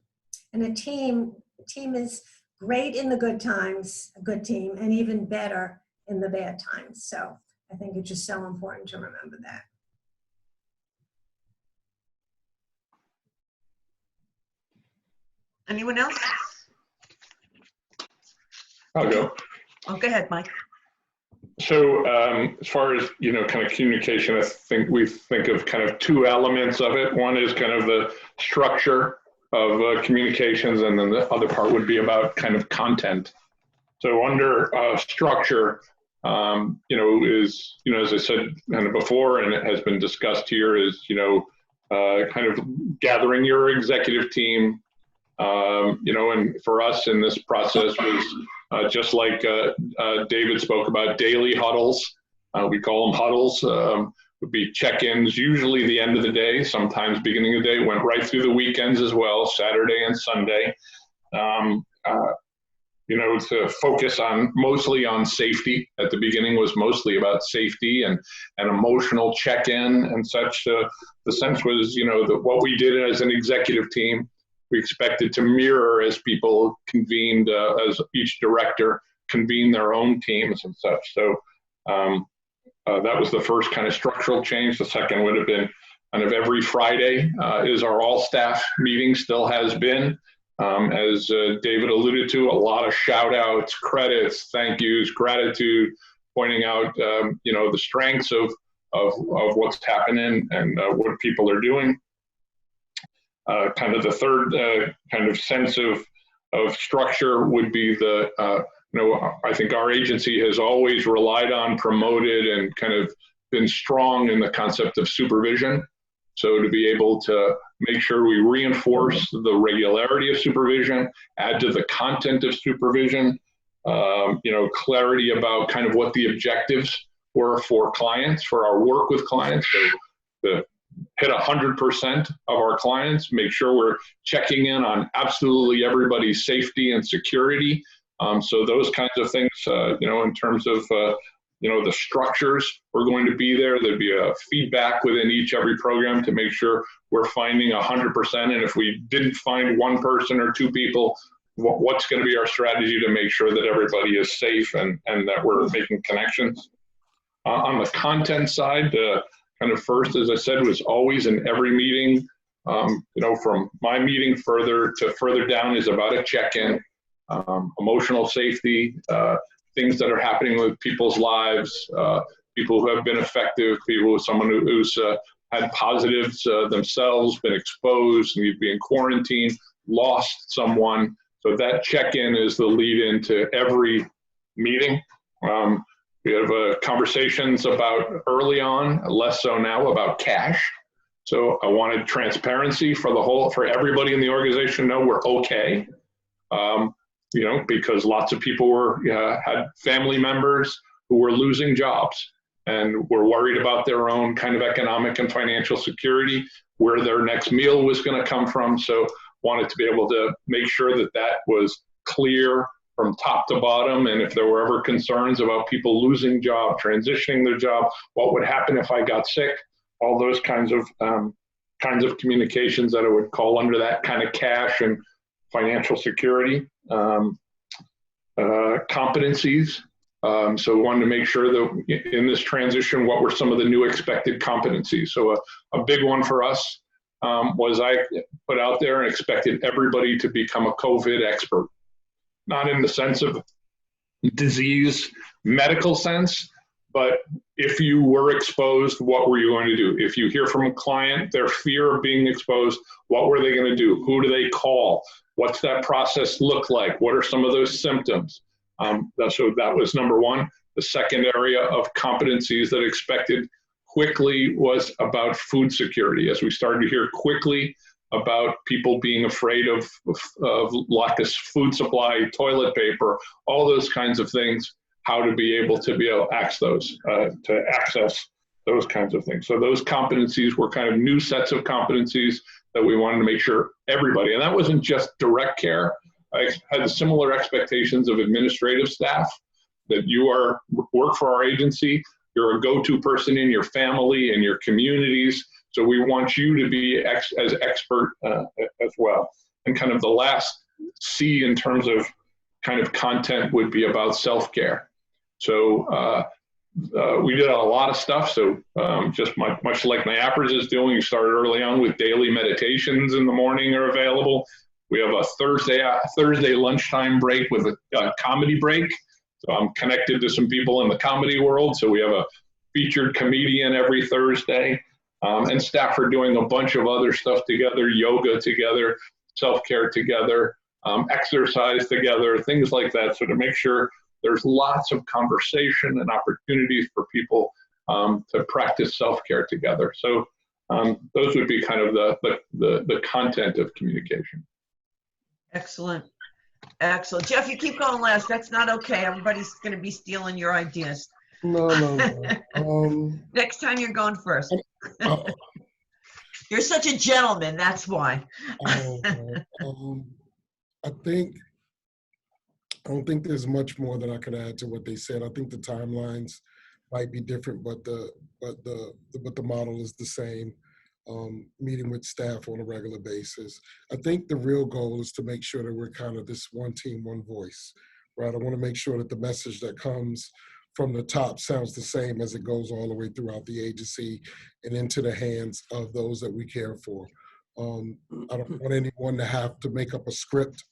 And a team is great in the good times, a good team, and even better in the bad times. So I think it's just so important to remember that. Anyone else? I'll go. Oh, go ahead, Mike. So as far as, you know, kind of communication, I think we think of kind of two elements of it. One is kind of the structure of communications, and then the other part would be about kind of content. So under structure, you know, is, you know, as I said kind of before, and it has been discussed here, is, you know, kind of gathering your executive team, you know, and for us in this process was just like David spoke about, daily huddles. We call them huddles. Would be check-ins, usually the end of the day, sometimes beginning of the day, went right through the weekends as well, Saturday and Sunday. You know, to focus on mostly on safety. At the beginning was mostly about safety and emotional check-in and such. The sense was, you know, that what we did as an executive team, we expected to mirror as people convened, as each director convened their own teams and such. So that was the first kind of structural change. The second would have been kind of every Friday is our all-staff meeting, still has been. As David alluded to, a lot of shout outs, credits, thank yous, gratitude, pointing out, you know, the strengths of what's happening and what people are doing. Kind of the third kind of sense of structure would be the, you know, I think our agency has always relied on, promoted, and kind of been strong in the concept of supervision. So to be able to make sure we reinforce the regularity of supervision, add to the content of supervision, you know, clarity about kind of what the objectives were for clients, for our work with clients. So to hit 100% of our clients, make sure we're checking in on absolutely everybody's safety and security. So those kinds of things, you know, in terms of, you know, the structures were going to be there. There'd be a feedback within every program to make sure we're finding 100%. And if we didn't find one person or two people, what's going to be our strategy to make sure that everybody is safe and that we're making connections. On the content side, kind of first, as I said, was always in every meeting, you know, from my meeting further down is about a check-in, emotional safety, things that are happening with people's lives, people who have been effective, someone who's had positives themselves, been exposed, need to be in quarantine, lost someone. So that check-in is the lead-in to every meeting. We have conversations about early on, less so now, about cash. So I wanted transparency for everybody in the organization to know we're okay. Because lots of people had family members who were losing jobs and were worried about their own kind of economic and financial security, where their next meal was going to come from. So wanted to be able to make sure that that was clear from top to bottom. And if there were ever concerns about people losing job, transitioning their job, what would happen if I got sick, all those kinds of communications that I would call under that kind of cash and financial security. Competencies. So we wanted to make sure that in this transition, what were some of the new expected competencies? So a big one for us was I put out there and expected everybody to become a COVID expert, not in the sense of disease, medical sense, but if you were exposed, what were you going to do? If you hear from a client, their fear of being exposed, what were they going to do? Who do they call? What's that process look like? What are some of those symptoms? So that was number one. The second area of competencies that expected quickly was about food security. As we started to hear quickly about people being afraid of lack of food supply, toilet paper, all those kinds of things, how to be able to access those kinds of things. So those competencies were kind of new sets of competencies that we wanted to make sure everybody, and that wasn't just direct care. I had similar expectations of administrative staff, that you work for our agency, you're a go-to person in your family and your communities. So we want you to be as expert as well. And kind of the last C in terms of kind of content would be about self-care. So we did a lot of stuff. So just much like NIAPRS is doing, you started early on with daily meditations in the morning are available. We have a Thursday lunchtime break with a comedy break. So I'm connected to some people in the comedy world. So we have a featured comedian every Thursday. And staff are doing a bunch of other stuff together, yoga together, self-care together, exercise together, things like that. So to make sure there's lots of conversation and opportunities for people to practice self-care together. So those would be kind of the content of communication. Excellent. Excellent. Jeff, you keep going last. That's not okay. Everybody's going to be stealing your ideas. No. Next time you're going first. You're such a gentleman. That's why. I don't think there's much more that I could add to what they said. I think the timelines might be different, but the model is the same. Meeting with staff on a regular basis. I think the real goal is to make sure that we're kind of this one team, one voice, right? I want to make sure that the message that comes from the top sounds the same as it goes all the way throughout the agency and into the hands of those that we care for. I don't want anyone to have to make up a script,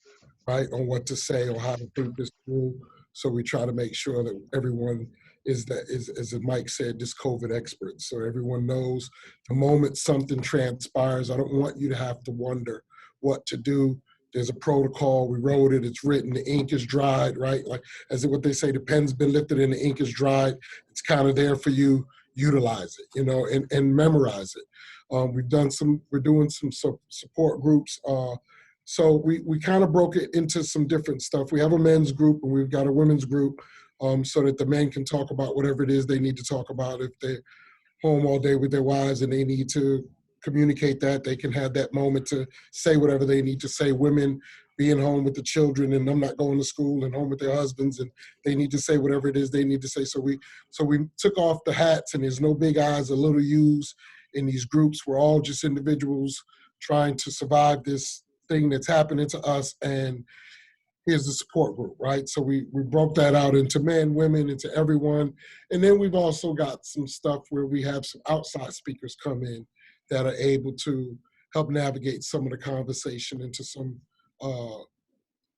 right, on what to say or how to think this through. So we try to make sure that everyone is, as Mike said, this COVID expert. So everyone knows the moment something transpires, I don't want you to have to wonder what to do. There's a protocol, we wrote it, it's written, the ink is dried, right? Like, as what they say, the pen's been lifted and the ink is dried. It's kind of there for you, utilize it, and memorize it. We're doing some support groups. So we kind of broke it into some different stuff. We have a men's group and we've got a women's group so that the men can talk about whatever it is they need to talk about. If they're home all day with their wives and they need to communicate that, they can have that moment to say whatever they need to say. Women being home with the children and them not going to school and home with their husbands and they need to say whatever it is they need to say. So we took off the hats and there's no big I's or little U's in these groups. We're all just individuals trying to survive this thing that's happening to us, and here's the support group, right? So we broke that out into men, women, into everyone. And then we've also got some stuff where we have some outside speakers come in that are able to help navigate some of the conversation into some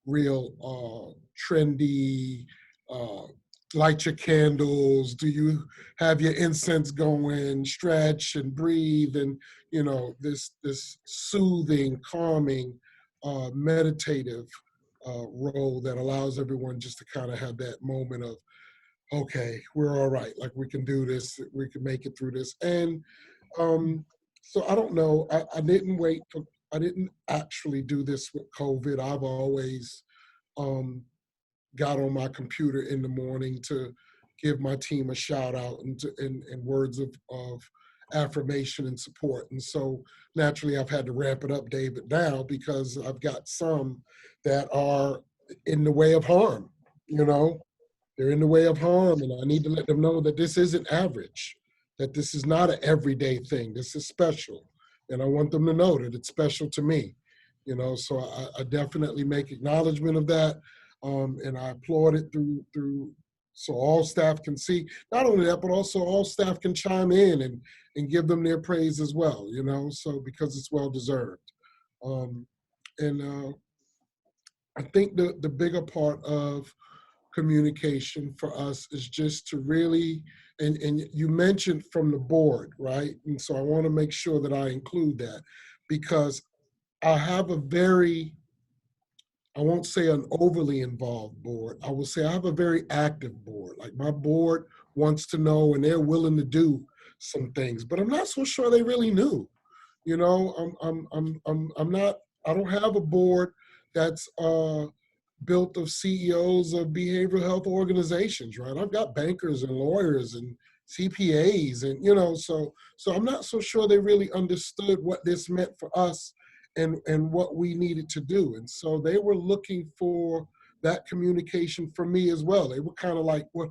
real trendy light your candles? Do you have your incense going, stretch and breathe, and this soothing, calming, meditative role that allows everyone just to kind of have that moment of, okay, we're all right. Like, we can do this. We can make it through this. And so I don't know. I didn't actually do this with COVID. I've always got on my computer in the morning to give my team a shout out and words of affirmation and support. And so naturally I've had to ramp it up, David, now, because I've got some that are in the way of harm. They're in the way of harm, and I need to let them know that this isn't average, that this is not an everyday thing. This is special. And I want them to know that it's special to me. So I definitely make acknowledgement of that. And I applaud it through so all staff can see. Not only that, but also all staff can chime in and give them their praise as well, so because it's well deserved. And I think the bigger part of communication for us is just to really, and you mentioned from the board, right? And so I want to make sure that I include that, because I have a very, I won't say an overly involved board. I will say I have a very active board. Like, my board wants to know, and they're willing to do some things, but I'm not so sure they really knew. I'm not. I don't have a board that's built of CEOs of behavioral health organizations, right? I've got bankers and lawyers and CPAs, and so I'm not so sure they really understood what this meant for us and what we needed to do. And so they were looking for that communication from me as well. They were kind of like, what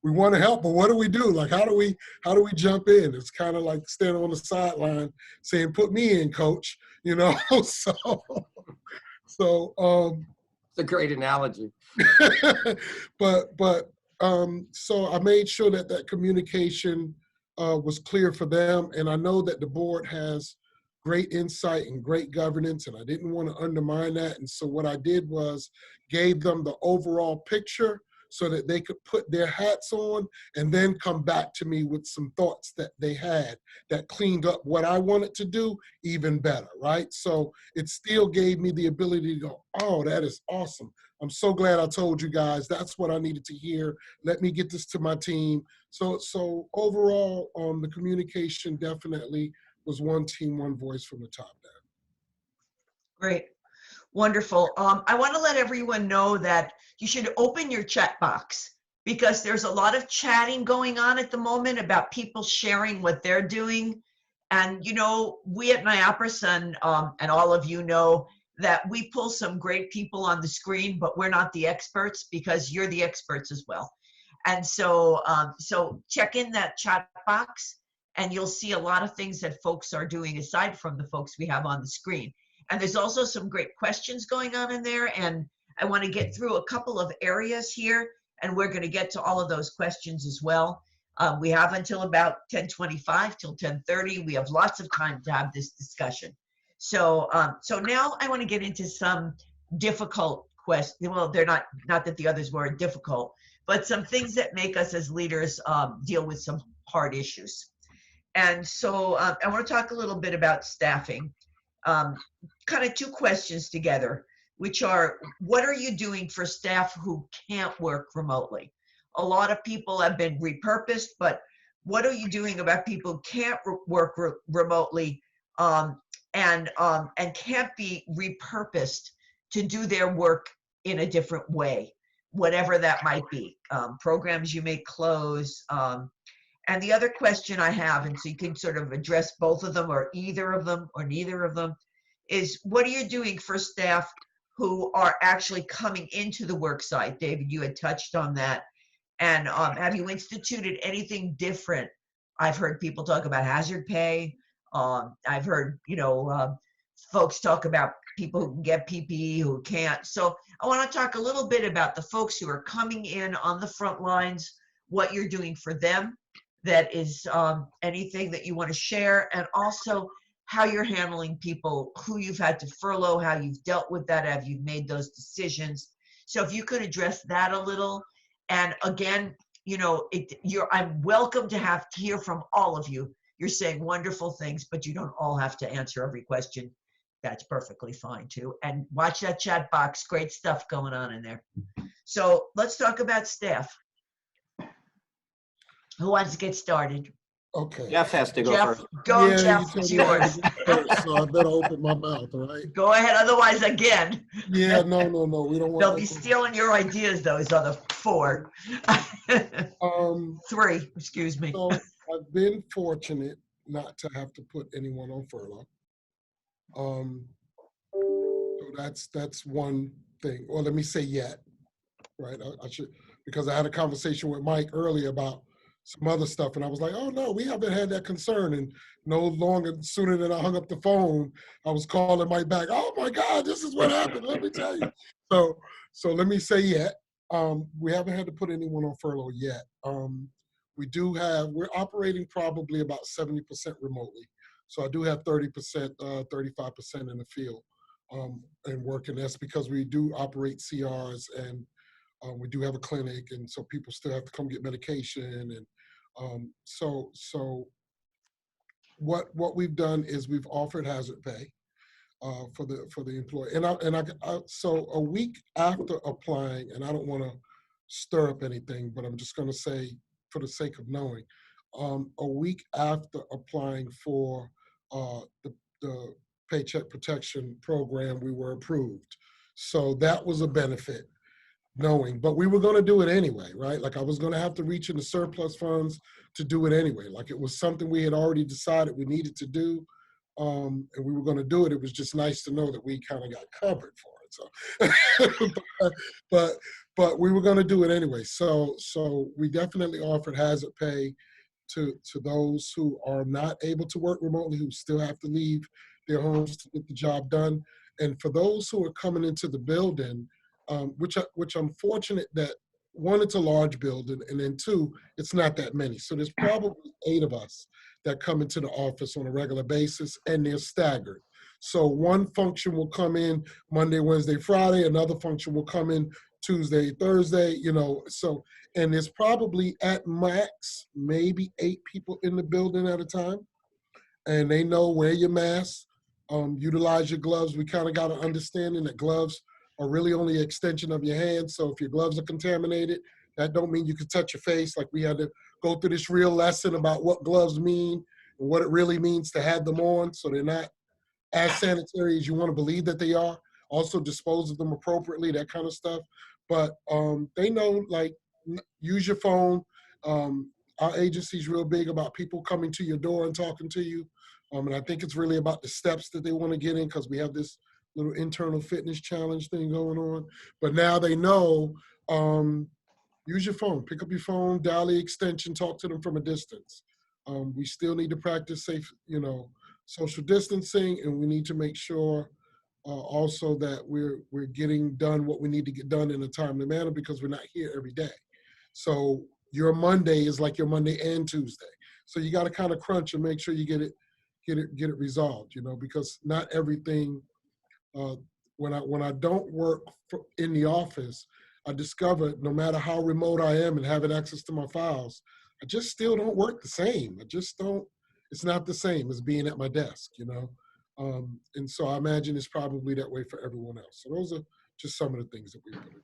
we want to help, but what do we do? Like, how do we jump in? It's kind of like standing on the sideline saying, put me in, coach, so It's a great analogy. but so I made sure that communication was clear for them. And I know that the board has great insight and great governance, and I didn't want to undermine that. And so what I did was gave them the overall picture so that they could put their hats on and then come back to me with some thoughts that they had that cleaned up what I wanted to do even better, right? So it still gave me the ability to go, oh, that is awesome. I'm so glad I told you guys. That's what I needed to hear. Let me get this to my team. So overall, the communication definitely was one team, one voice from the top down. Great. Wonderful. I want to let everyone know that you should open your chat box, because there's a lot of chatting going on at the moment about people sharing what they're doing. And, we at Nyaprasan, and all of you know that we pull some great people on the screen, but we're not the experts, because you're the experts as well. And so, so check in that chat box, and you'll see a lot of things that folks are doing aside from the folks we have on the screen. And there's also some great questions going on in there. And I want to get through a couple of areas here, and we're going to get to all of those questions as well. We have until about 10:25 till 10:30. We have lots of time to have this discussion. So, so now I want to get into some difficult questions. Well, they're not that the others weren't difficult, but some things that make us as leaders deal with some hard issues. And so I want to talk a little bit about staffing. Kind of two questions together, which are, what are you doing for staff who can't work remotely? A lot of people have been repurposed, but what are you doing about people who can't work remotely and can't be repurposed to do their work in a different way, whatever that might be? Programs you may close. And the other question I have, and so you can sort of address both of them or either of them or neither of them, is what are you doing for staff who are actually coming into the work site? David, you had touched on that. And have you instituted anything different? I've heard people talk about hazard pay. I've heard, folks talk about people who can get PPE, who can't. So I want to talk a little bit about the folks who are coming in on the front lines, what you're doing for them. That is anything that you want to share, and also how you're handling people who you've had to furlough, how you've dealt with that, have you made those decisions. So if you could address that a little, And again, I'm welcome to hear from all of you. You're saying wonderful things, but you don't all have to answer every question. That's perfectly fine too. And watch that chat box. Great stuff going on in there. So let's talk about staff. Who wants to get started? Okay. Jeff has to go Jeff, first. go, Yeah, Jeff. you told It's me I had yours. to go first, so I better open my mouth, all right? Go ahead. Otherwise, again, Yeah, no, we don't want. they'll no be questions. stealing your ideas, those other 4. Um, 3, excuse me. so I've been fortunate not to have to put anyone on furlough. So that's one thing. Or let me say yet, right? I should, because I had a conversation with Mike earlier about some other stuff, and I was like, oh no, we haven't had that concern. And no longer, sooner than I hung up the phone, I was calling Mike back. Oh my God, this is what happened. Let me tell you. So let me say yet. We haven't had to put anyone on furlough yet. We're operating probably about 70% remotely. So I do have 30%, 35% in the field and working. That's because we do operate CRs and we do have a clinic, and so people still have to come get medication. And so what we've done is we've offered hazard pay for the employee. So a week after applying, and I don't want to stir up anything, but I'm just going to say, for the sake of knowing, a week after applying for the Paycheck Protection Program, we were approved. So that was a benefit, knowing, but we were going to do it anyway, right? Like I was going to have to reach into surplus funds to do it anyway. Like it was something we had already decided we needed to do, and we were going to do it. It was just nice to know that we kind of got covered for it. So, but we were going to do it anyway. So we definitely offered hazard pay to those who are not able to work remotely, who still have to leave their homes to get the job done. And for those who are coming into the building, which I'm fortunate that, one, it's a large building, and then 2, it's not that many. So there's probably 8 of us that come into the office on a regular basis, and they're staggered. So one function will come in Monday, Wednesday, Friday. Another function will come in Tuesday, Thursday, so, and there's probably at max, maybe 8 people in the building at a time. And they know, wear your mask, utilize your gloves. We kind of got an understanding that gloves are really only an extension of your hand. So if your gloves are contaminated, that don't mean you can touch your face. Like we had to go through this real lesson about what gloves mean and what it really means to have them on, so they're not as sanitary as you want to believe that they are. Also dispose of them appropriately, that kind of stuff. But they know, like, use your phone. Our agency's real big about people coming to your door and talking to you. And I think it's really about the steps that they want to get in, because we have this little internal fitness challenge thing going on. But now they know, use your phone, pick up your phone, dial the extension, talk to them from a distance. We still need to practice safe, social distancing, and we need to make sure also that we're getting done what we need to get done in a timely manner, because we're not here every day. So your Monday is like your Monday and Tuesday. So you got to kind of crunch and make sure you get it resolved, because not everything. When I don't work in the office, I discovered no matter how remote I am and having access to my files, I just still don't work the same. I just don't. It's not the same as being at my desk, And so I imagine it's probably that way for everyone else. So those are just some of the things that we put in.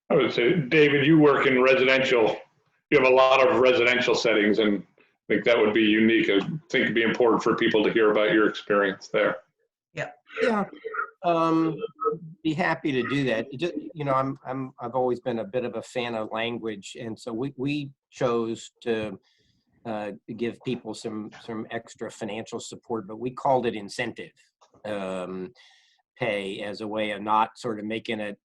I would say, David, you work in residential. You have a lot of residential settings, and I think that would be unique. I think it'd be important for people to hear about your experience there. Yeah. Be happy to do that. Just, I've always been a bit of a fan of language, and so we chose to give people some extra financial support, but we called it incentive pay, as a way of not sort of making it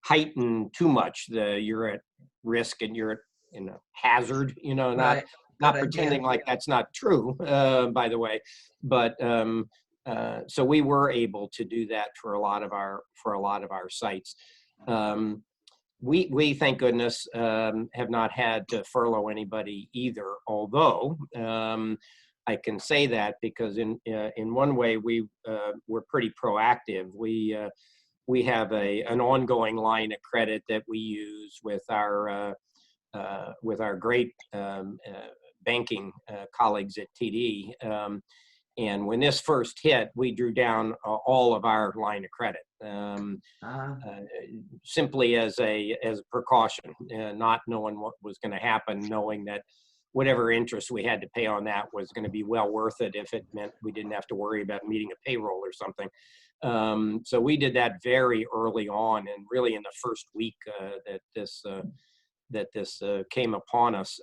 heighten too much. You're at risk and you're in a hazard, Right. not Good pretending idea. like that's not true, by the way. But so we were able to do that for a lot of our sites. We thank goodness have not had to furlough anybody either. Although I can say that because in one way we were pretty proactive. We we have an ongoing line of credit that we use with our great banking colleagues at TD. And when this first hit, we drew down all of our line of credit, simply as a precaution, not knowing what was going to happen, knowing that whatever interest we had to pay on that was going to be well worth it if it meant we didn't have to worry about meeting a payroll or something. So we did that very early on, and really in the first week that this came upon us.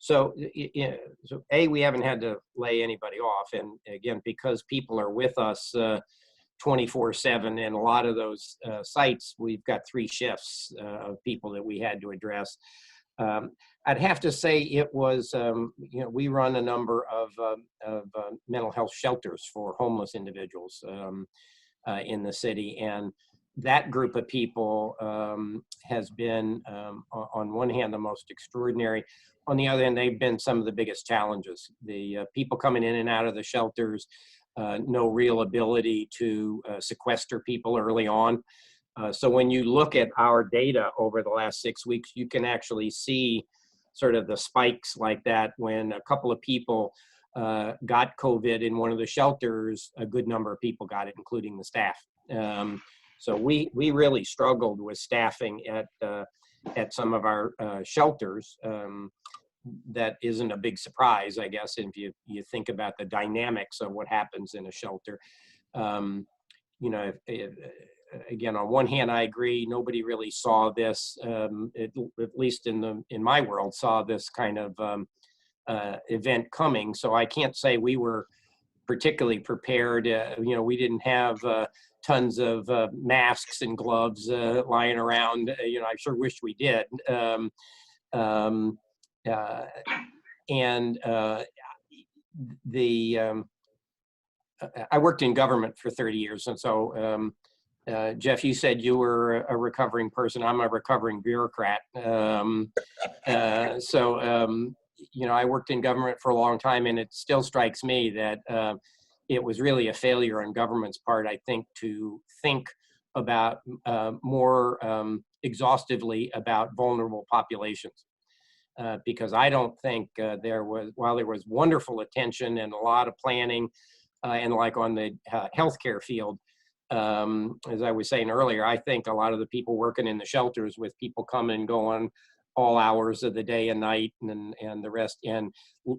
So we haven't had to lay anybody off, and again, because people are with us 24/7, and a lot of those sites, we've got 3 shifts of people that we had to address. I'd have to say it was, we run a number of mental health shelters for homeless individuals in the city, and that group of people has been, on one hand, the most extraordinary. On the other hand, they've been some of the biggest challenges. The people coming in and out of the shelters, no real ability to sequester people early on. So when you look at our data over the last 6 weeks, you can actually see sort of the spikes like that. When a couple of people got COVID in one of the shelters, a good number of people got it, including the staff. So we really struggled with staffing at some of our shelters. That isn't a big surprise, I guess, if you think about the dynamics of what happens in a shelter. Again, on one hand, I agree, nobody really saw this, at least in my world, saw this kind of event coming. So I can't say we were particularly prepared. We didn't have tons of masks and gloves lying around. I sure wish we did. I worked in government for 30 years. And so, Jeff, you said you were a recovering person. I'm a recovering bureaucrat. I worked in government for a long time, and it still strikes me that it was really a failure on government's part, I think, to think about more exhaustively about vulnerable populations. Because I don't think while there was wonderful attention and a lot of planning, and like on the healthcare field, as I was saying earlier, I think a lot of the people working in the shelters, with people coming and going all hours of the day and night, and the rest, and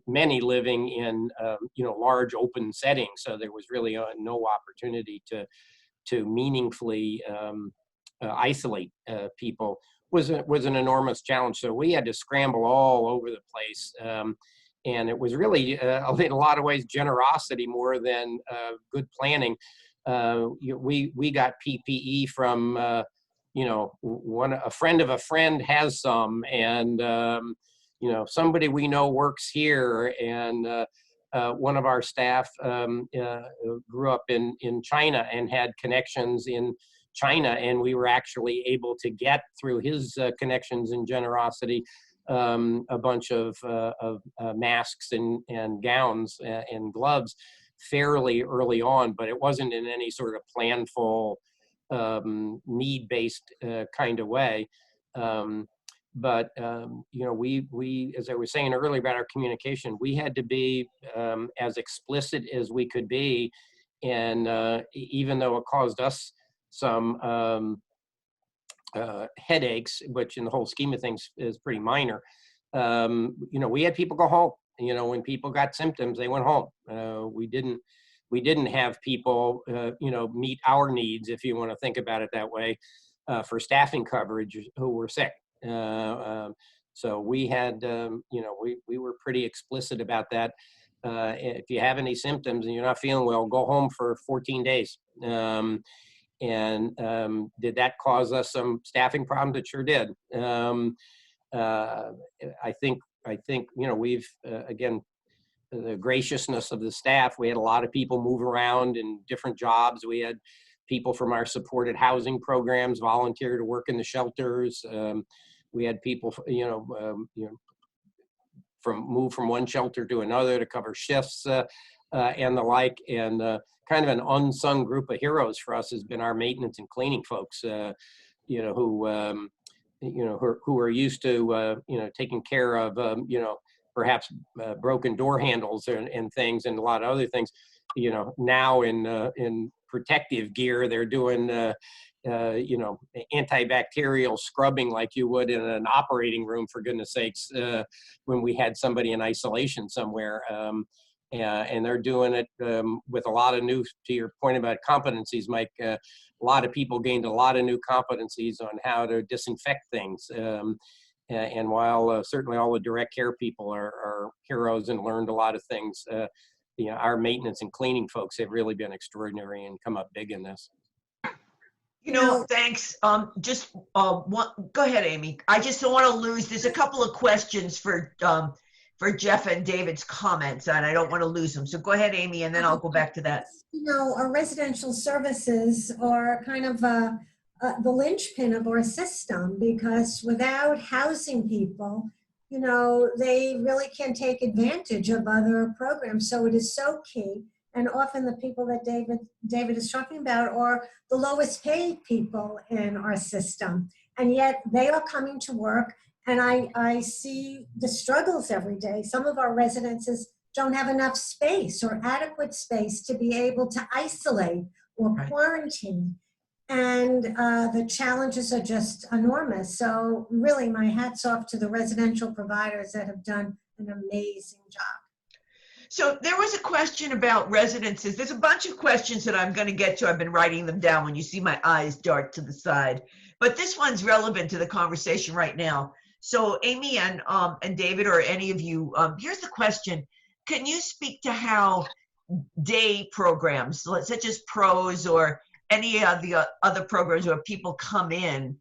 many living in large open settings, so there was really no opportunity to meaningfully isolate people. Was an enormous challenge. So we had to scramble all over the place. And it was really, in a lot of ways, generosity more than good planning. We got PPE from, a friend of a friend has some, and, somebody we know works here. And one of our staff grew up in China and had connections in China, and we were actually able to get through his connections and generosity a bunch of masks and gowns and gloves fairly early on, but it wasn't in any sort of planful, need-based kind of way. But we, as I was saying earlier about our communication, we had to be as explicit as we could be, and even though it caused us some headaches, which in the whole scheme of things is pretty minor. We had people go home. When people got symptoms, they went home. We didn't have people, meet our needs, if you want to think about it that way, for staffing coverage who were sick. So we had, we were pretty explicit about that. If you have any symptoms and you're not feeling well, go home for 14 days. And did that cause us some staffing problems? It sure did. I think we've again, the graciousness of the staff. We had a lot of people move around in different jobs. We had people from our supported housing programs volunteer to work in the shelters. We had people, move from one shelter to another to cover shifts. and the like. And kind of an unsung group of heroes for us has been our maintenance and cleaning folks, you know, who are used to, you know, taking care of, you know, perhaps broken door handles and things and a lot of other things. You know, now in protective gear, they're doing, you know, antibacterial scrubbing like you would in an operating room, for goodness sakes, when we had somebody in isolation somewhere. And they're doing it with a lot of new, to your point about competencies, Mike, a lot of people gained a lot of new competencies on how to disinfect things. And while certainly all the direct care people are heroes and learned a lot of things, you know, our maintenance and cleaning folks have really been extraordinary and come up big in this. You know, thanks. Just one, go ahead, Amy. I just don't want to lose. There's a couple of questions for Jeff and David's comments, and I don't want to lose them. So go ahead, Amy, and then I'll go back to that. You know, our residential services are kind of the linchpin of our system, because without housing people, you know, they really can't take advantage of other programs. So it is so key. And often the people that David is talking about are the lowest paid people in our system. And yet they are coming to work, and I see the struggles every day. Some of our residences don't have enough space or adequate space to be able to isolate or quarantine. And the challenges are just enormous. So really, my hat's off to the residential providers that have done an amazing job. So there was a question about residences. There's a bunch of questions that I'm going to get to. I've been writing them down when you see my eyes dart to the side. But this one's relevant to the conversation right now. So Amy and David, or any of you, here's the question. Can you speak to how day programs, such as PROS or any of the other programs where people come in,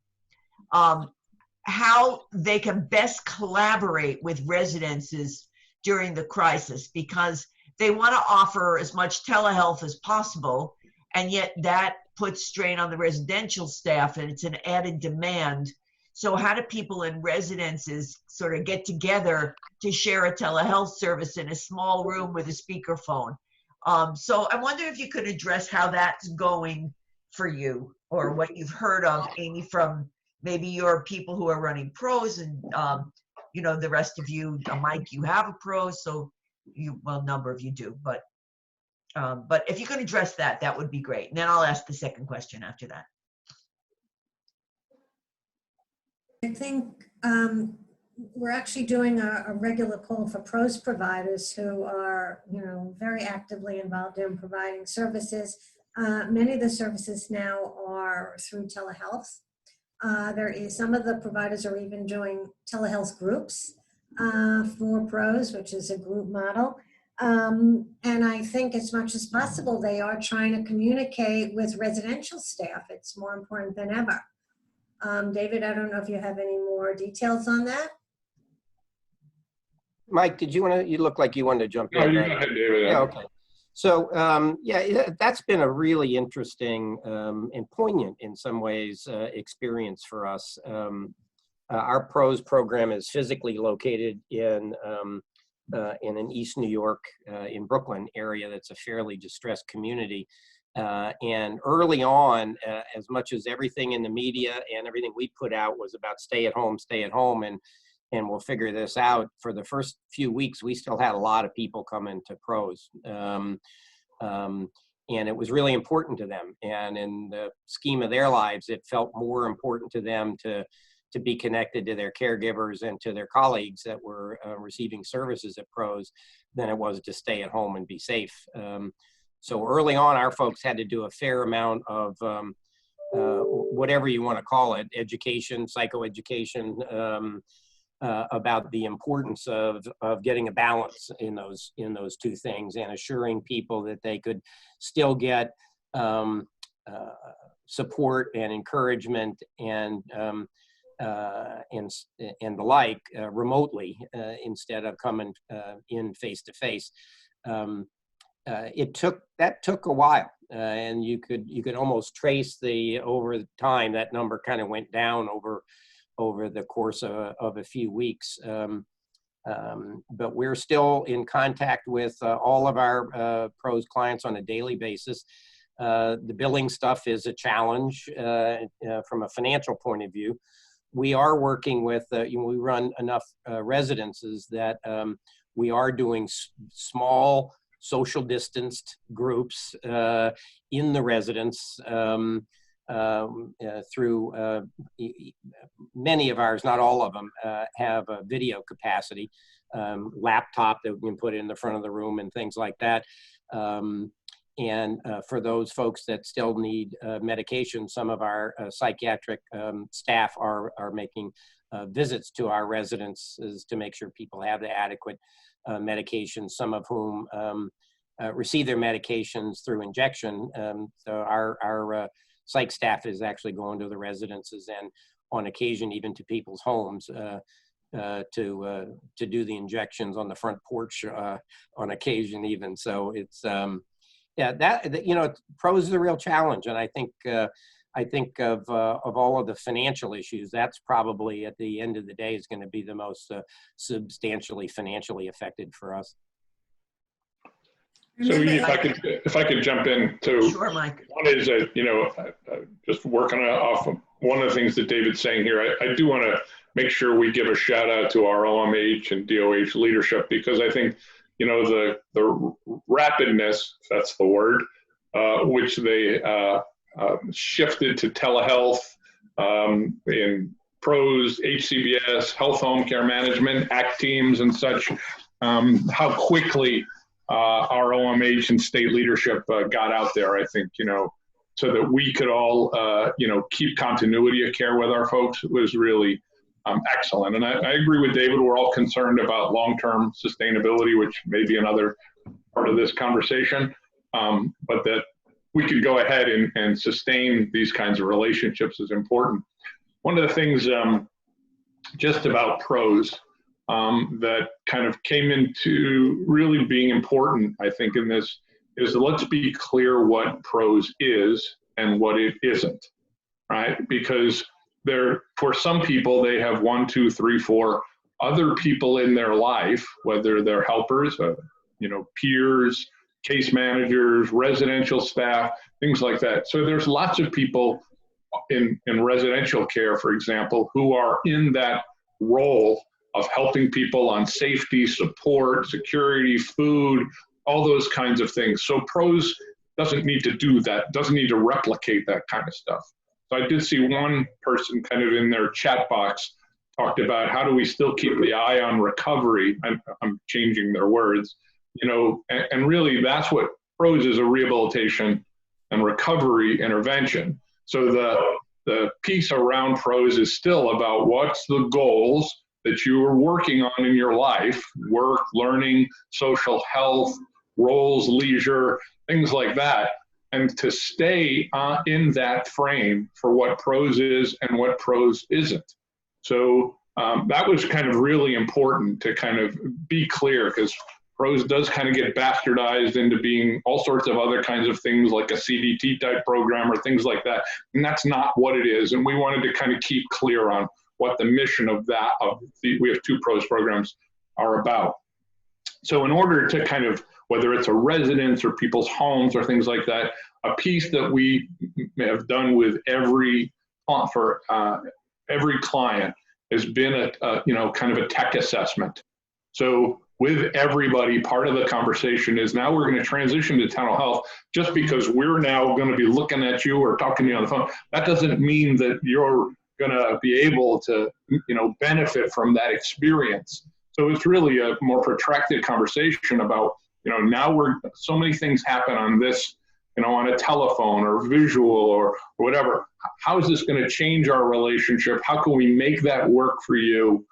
how they can best collaborate with residences during the crisis, because they want to offer as much telehealth as possible, and yet that puts strain on the residential staff, and it's an added demand. So how do people in residences sort of get together to share a telehealth service in a small room with a speakerphone? So I wonder if you could address how that's going for you, or what you've heard of, Amy, from maybe your people who are running PROS, and you know, the rest of you, Mike, you have a PROS, so you, well, a number of you do, but if you could address that, that would be great. And then I'll ask the second question after that. I think we're actually doing a regular call for PROS providers who are, you know, very actively involved in providing services. Many of the services now are through telehealth. There is, some of the providers are even doing telehealth groups for PROS, which is a group model. And I think as much as possible, they are trying to communicate with residential staff. It's more important than ever. David, I don't know if you have any more details on that. Mike, did you want to, you look like you wanted to jump in. No, you go ahead, David. Yeah, okay. So, yeah, that's been a really interesting and poignant, in some ways, experience for us. Our PROS program is physically located in an East New York, in Brooklyn area that's a fairly distressed community. And early on, as much as everything in the media and everything we put out was about stay at home, and we'll figure this out, for the first few weeks, we still had a lot of people come into PROS. And it was really important to them. And in the scheme of their lives, it felt more important to them to be connected to their caregivers and to their colleagues that were receiving services at PROS than it was to stay at home and be safe. So early on, our folks had to do a fair amount of whatever you want to call it, education, psychoeducation, about the importance of getting a balance in those two things, and assuring people that they could still get support and encouragement and the like remotely, instead of coming in face to face. That took a while, and you could almost trace over time that number kind of went down over the course of a few weeks. But we're still in contact with all of our PROS clients on a daily basis. The billing stuff is a challenge from a financial point of view. We are working with, we run enough residences that we are doing small social distanced groups in the residence through many of ours, not all of them, have a video capacity, laptop that we can put in the front of the room and things like that. And for those folks that still need medication, some of our psychiatric staff are making visits to our residences to make sure people have the adequate medication, some of whom receive their medications through injection. So our psych staff is actually going to the residences and on occasion even to people's homes to do the injections on the front porch on occasion even. So it's, yeah, that, you know, PROS is a real challenge. And I think of all of the financial issues, that's probably at the end of the day is going to be the most substantially financially affected for us. So if I could jump in too. Sure, Mike. One is that, you know, just working off of one of the things that David's saying here, I do want to make sure we give a shout out to our OMH and DOH leadership, because I think, you know, the rapidness, if that's the word, which they shifted to telehealth in PROS, HCBS, Health Home Care Management, ACT teams and such, how quickly our OMH and state leadership got out there, I think, you know, so that we could all, you know, keep continuity of care with our folks was really excellent. And I agree with David, we're all concerned about long-term sustainability, which may be another part of this conversation, but that we could go ahead and sustain these kinds of relationships is important. One of the things just about PROS that kind of came into really being important, I think, in this is let's be clear what PROS is and what it isn't, right? Because for some people, they have 1, 2, 3, 4 other people in their life, whether they're helpers, you know, peers, case managers, residential staff, things like that. So there's lots of people in residential care, for example, who are in that role of helping people on safety, support, security, food, all those kinds of things. So PROS doesn't need to do that, doesn't need to replicate that kind of stuff. So I did see one person kind of in their chat box talked about how do we still keep the eye on recovery. I'm changing their words, you know, and really that's what PROS is, a rehabilitation and recovery intervention. So the piece around PROS is still about what's the goals that you are working on in your life, work, learning, social health, roles, leisure, things like that. And to stay in that frame for what PROS is and what PROS isn't. So that was kind of really important to kind of be clear, because PROS does kind of get bastardized into being all sorts of other kinds of things like a CDT type program or things like that. And that's not what it is. And we wanted to kind of keep clear on what the mission of that, we have 2 PROS programs, are about. So in order to kind of, whether it's a residence or people's homes or things like that, a piece that we have done with every client has been you know, kind of a tech assessment. So with everybody, part of the conversation is now we're going to transition to telehealth. Just because we're now going to be looking at you or talking to you on the phone, that doesn't mean that you're going to be able to, you know, benefit from that experience. So it's really a more protracted conversation about, you know, now so many things happen on this, you know, on a telephone or visual or whatever. How is this going to change our relationship? How can we make that work for you?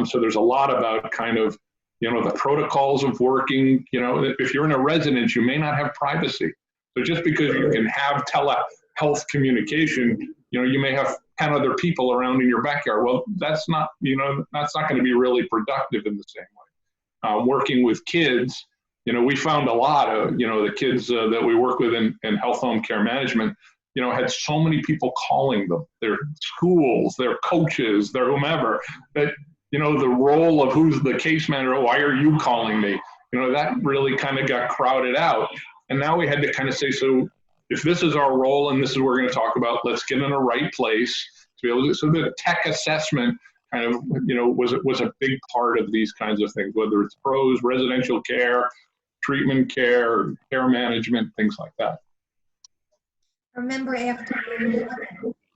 So there's a lot about kind of, you know, the protocols of working. You know, if you're in a residence, you may not have privacy. So just because you can have telehealth communication, you know, you may have 10 other people around in your backyard. Well, that's not, you know, that's not going to be really productive in the same way. Working with kids, you know, we found a lot of, you know, the kids that we work with in health home care management, you know, had so many people calling them, their schools, their coaches, their whomever, that you know, the role of who's the case manager, why are you calling me? You know, that really kind of got crowded out. And now we had to kind of say, so if this is our role and this is what we're going to talk about, let's get in the right place to be able to, so the tech assessment kind of, you know, was a big part of these kinds of things, whether it's PROS, residential care, treatment care, care management, things like that. Remember after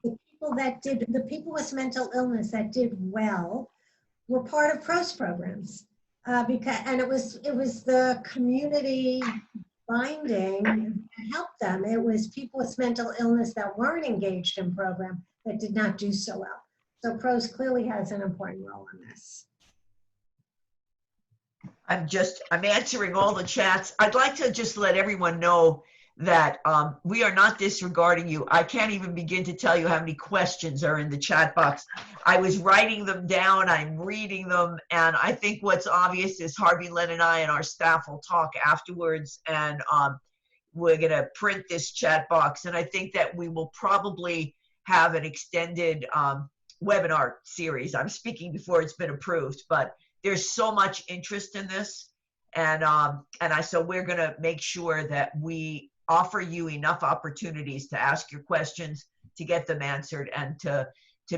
the people with mental illness that did well were part of PROS programs. And it was the community binding that helped them. It was people with mental illness that weren't engaged in program that did not do so well. So PROS clearly has an important role in this. I'm answering all the chats. I'd like to just let everyone know that we are not disregarding you. I can't even begin to tell you how many questions are in the chat box. I was writing them down, I'm reading them, and I think what's obvious is Harvey, Len, and I and our staff will talk afterwards, and we're gonna print this chat box, and I think that we will probably have an extended webinar series. I'm speaking before it's been approved, but there's so much interest in this, and so we're gonna make sure that we offer you enough opportunities to ask your questions, to get them answered, and to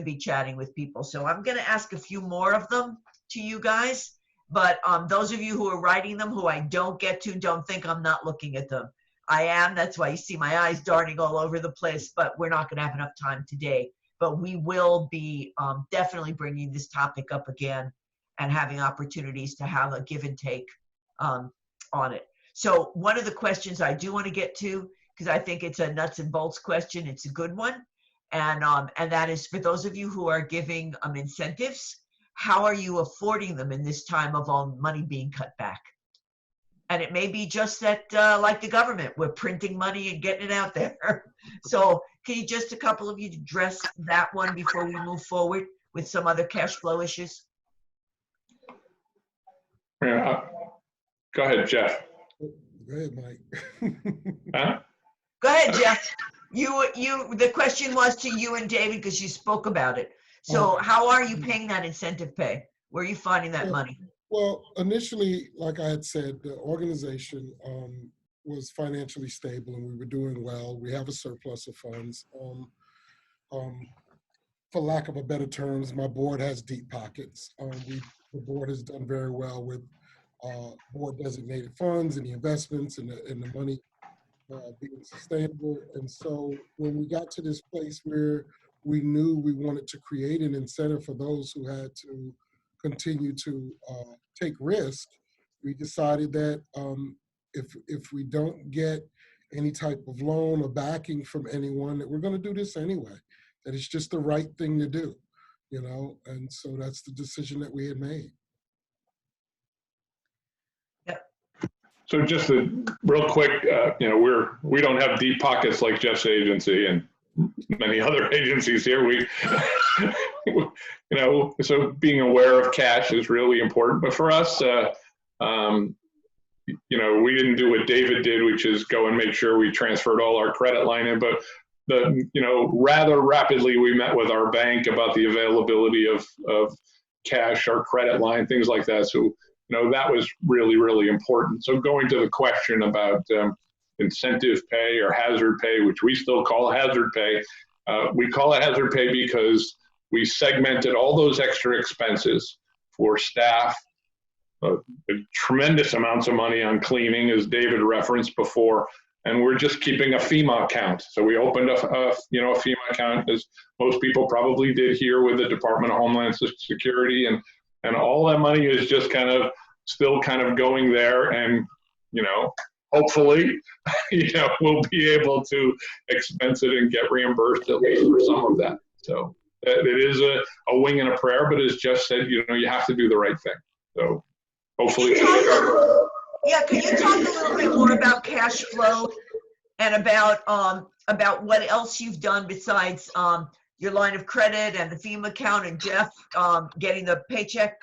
be chatting with people. So I'm going to ask a few more of them to you guys, but those of you who are writing them, who I don't get to, don't think I'm not looking at them. I am. That's why you see my eyes darting all over the place, but we're not going to have enough time today. But we will be definitely bringing this topic up again and having opportunities to have a give and take on it. So one of the questions I do want to get to, because I think it's a nuts and bolts question, it's a good one, and that is for those of you who are giving incentives, how are you affording them in this time of all money being cut back? And it may be just that, like the government, we're printing money and getting it out there. So can you just, a couple of you, address that one before we move forward with some other cash flow issues? Yeah. Go ahead, Jeff. Go ahead, Mike. Huh? Go ahead, Jeff. The question was to you and David because you spoke about it. So how are you paying that incentive pay? Where are you finding that money? Well, initially, like I had said, the organization was financially stable and we were doing well. We have a surplus of funds. For lack of a better terms, my board has deep pockets. The board has done very well with board designated funds and the investments and the money being sustainable. And so when we got to this place where we knew we wanted to create an incentive for those who had to continue to take risk, we decided that if we don't get any type of loan or backing from anyone, that we're going to do this anyway, that it's just the right thing to do, you know? And so that's the decision that we had made. So just real quick, you know, we don't have deep pockets like Jeff's agency and many other agencies here. We, you know, so being aware of cash is really important. But for us, you know, we didn't do what David did, which is go and make sure we transferred all our credit line in. But you know, rather rapidly we met with our bank about the availability of cash, our credit line, things like that. So, you know, that was really, really important. So going to the question about incentive pay or hazard pay, which we still call hazard pay, we call it hazard pay because we segmented all those extra expenses for staff, tremendous amounts of money on cleaning, as David referenced before, and we're just keeping a FEMA account. So we opened a FEMA account, as most people probably did here with the Department of Homeland Security, and all that money is just kind of still kind of going there, and you know, hopefully, you know, we'll be able to expense it and get reimbursed at least for some of that. So it is a wing and a prayer, but as Jeff said, you know, you have to do the right thing. So hopefully. Yeah, can you talk a little bit more about cash flow and about what else you've done besides your line of credit and the FEMA account, and Jeff getting the paycheck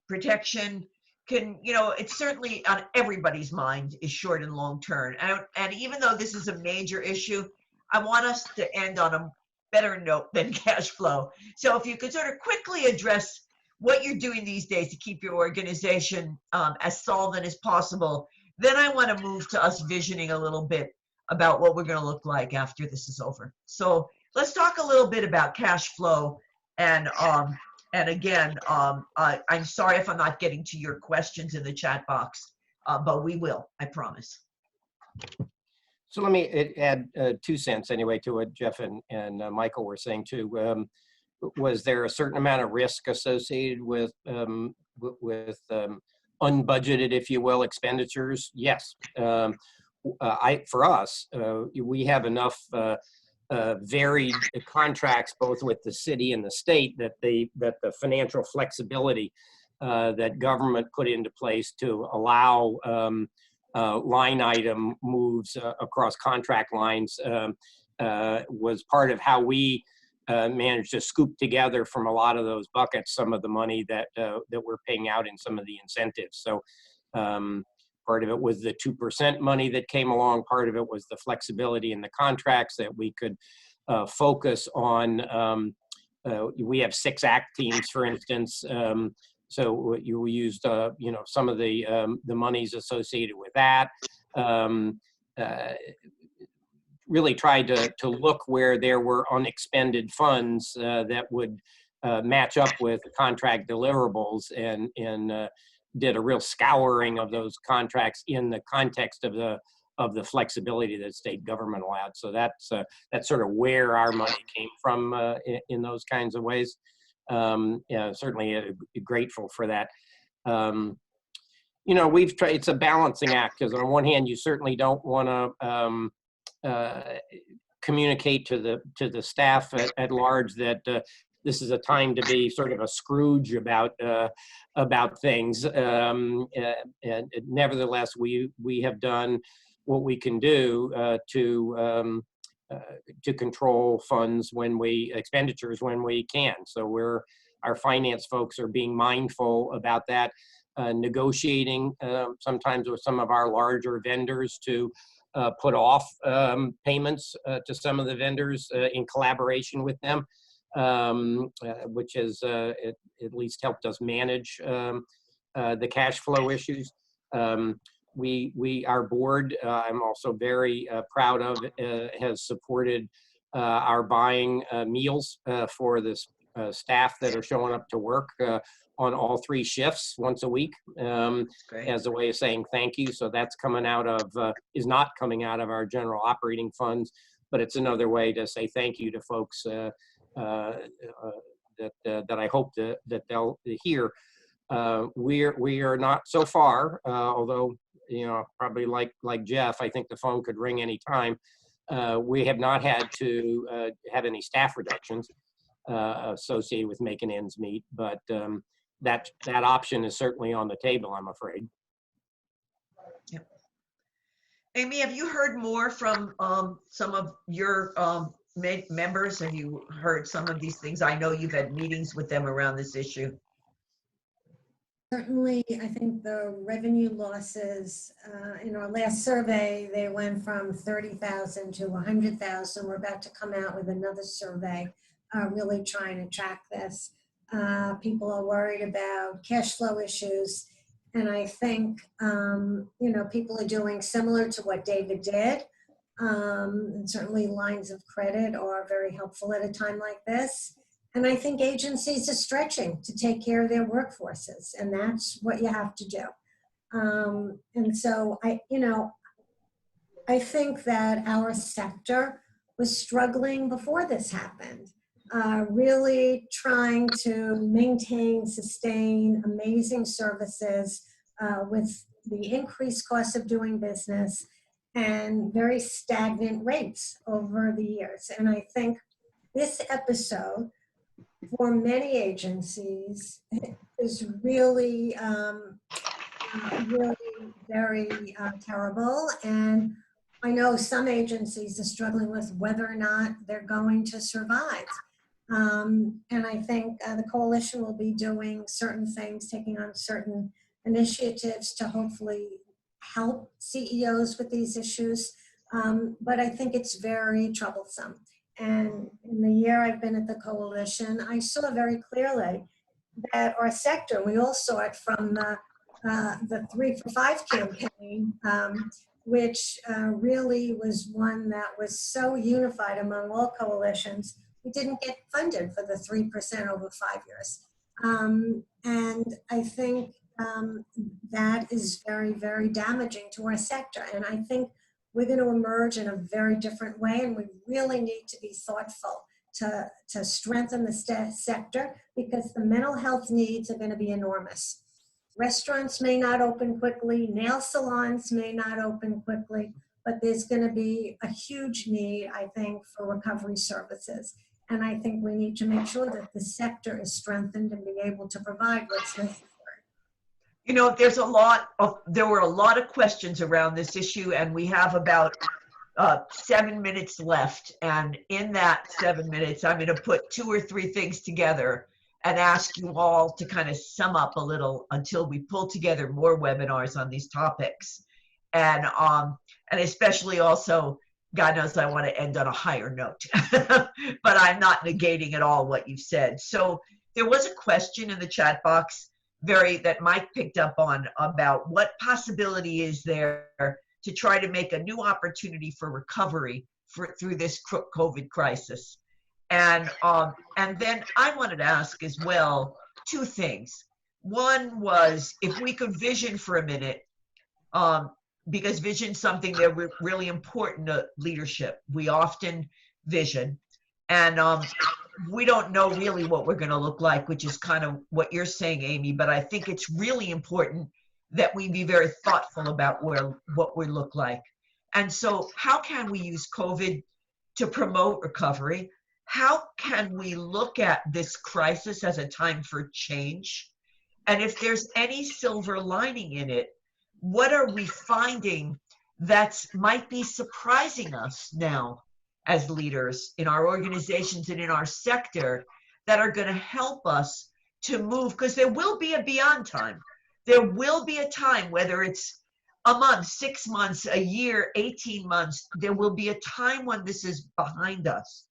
protection? You know, it's certainly on everybody's mind is short and long term. And even though this is a major issue, I want us to end on better note than cash flow. So if you could sort of quickly address what you're doing these days to keep your organization as solvent as possible, then I want to move to us visioning a little bit about what we're going to look like after this is over. So let's talk a little bit about cash flow. And again, I'm sorry if I'm not getting to your questions in the chat box, but we will, I promise. So let me add 2 cents anyway to what Jeff and Michael were saying too. Was there a certain amount of risk associated with unbudgeted, if you will, expenditures? Yes. For us, we have enough varied contracts both with the city and the state that the financial flexibility that government put into place to allow line item moves across contract lines was part of how we managed to scoop together from a lot of those buckets some of the money that we're paying out in some of the incentives. So part of it was the 2% money that came along. Part of it was the flexibility in the contracts that we could focus on. We have 6 ACT teams, for instance. So you used, some of the monies associated with that. Really tried to look where there were unexpended funds that would match up with contract deliverables, and did a real scouring of those contracts in the context of the flexibility that state government allowed. So that's sort of where our money came from in those kinds of ways. Certainly grateful for that. We've tried, it's a balancing act, because on one hand, you certainly don't want to communicate to the staff at large that this is a time to be sort of a Scrooge about things. And nevertheless, we have done what we can do to control funds expenditures when we can. So our finance folks are being mindful about that, negotiating sometimes with some of our larger vendors to put off payments to some of the vendors in collaboration with them, which has at least helped us manage the cash flow issues. Our board, I'm also very proud of, has supported our buying meals for the staff that are showing up to work on all 3 shifts once a week, as a way of saying thank you. So that's is not coming out of our general operating funds, but it's another way to say thank you to folks that I hope that they'll hear. We are not so far, although probably like Jeff, I think the phone could ring any time. We have not had to have any staff reductions associated with making ends meet, but that option is certainly on the table, I'm afraid. Yep. Amy, have you heard more from some of your members? Have you heard some of these things? I know you've had meetings with them around this issue. Certainly, I think the revenue losses, in our last survey, they went from 30,000 to 100,000. We're about to come out with another survey, really trying to track this. People are worried about cash flow issues. And I think, people are doing similar to what David did. And certainly lines of credit are very helpful at a time like this. And I think agencies are stretching to take care of their workforces, and that's what you have to do. And so I think that our sector was struggling before this happened, really trying to maintain, sustain amazing services with the increased cost of doing business and very stagnant rates over the years. And I think this episode, for many agencies, is really, really very terrible. And I know some agencies are struggling with whether or not they're going to survive. And I think the coalition will be doing certain things, taking on certain initiatives to hopefully help CEOs with these issues. But I think it's very troublesome. And in the year I've been at the coalition, I saw very clearly that our sector, we all saw it from the 3 for 5 campaign, which really was one that was so unified among all coalitions. We didn't get funded for the 3% over 5 years. And I think that is very, very damaging to our sector. And I think we're going to emerge in a very different way, and we really need to be thoughtful to strengthen the sector, because the mental health needs are going to be enormous. Restaurants may not open quickly, nail salons may not open quickly, but there's going to be a huge need, I think, for recovery services. And I think we need to make sure that the sector is strengthened and be able to provide what's necessary. You know, there were a lot of questions around this issue, and we have about 7 minutes left. And in that 7 minutes, I'm going to put 2 or 3 things together and ask you all to kind of sum up a little until we pull together more webinars on these topics. And especially also, God knows I want to end on a higher note, but I'm not negating at all what you've said. So there was a question in the chat box that Mike picked up on about what possibility is there to try to make a new opportunity for recovery through this COVID crisis. And then I wanted to ask as well 2 things. One was if we could vision for a minute, because vision's something that we're really important to leadership. We often vision, and we don't know really what we're going to look like, which is kind of what you're saying, Amy. But I think it's really important that we be very thoughtful about what we look like. And so how can we use COVID to promote recovery? How can we look at this crisis as a time for change? And if there's any silver lining in it, what are we finding that might be surprising us now as leaders in our organizations and in our sector that are going to help us to move? Because there will be a beyond time. There will be a time, whether it's a month, 6 months, a year, 18 months, there will be a time when this is behind us.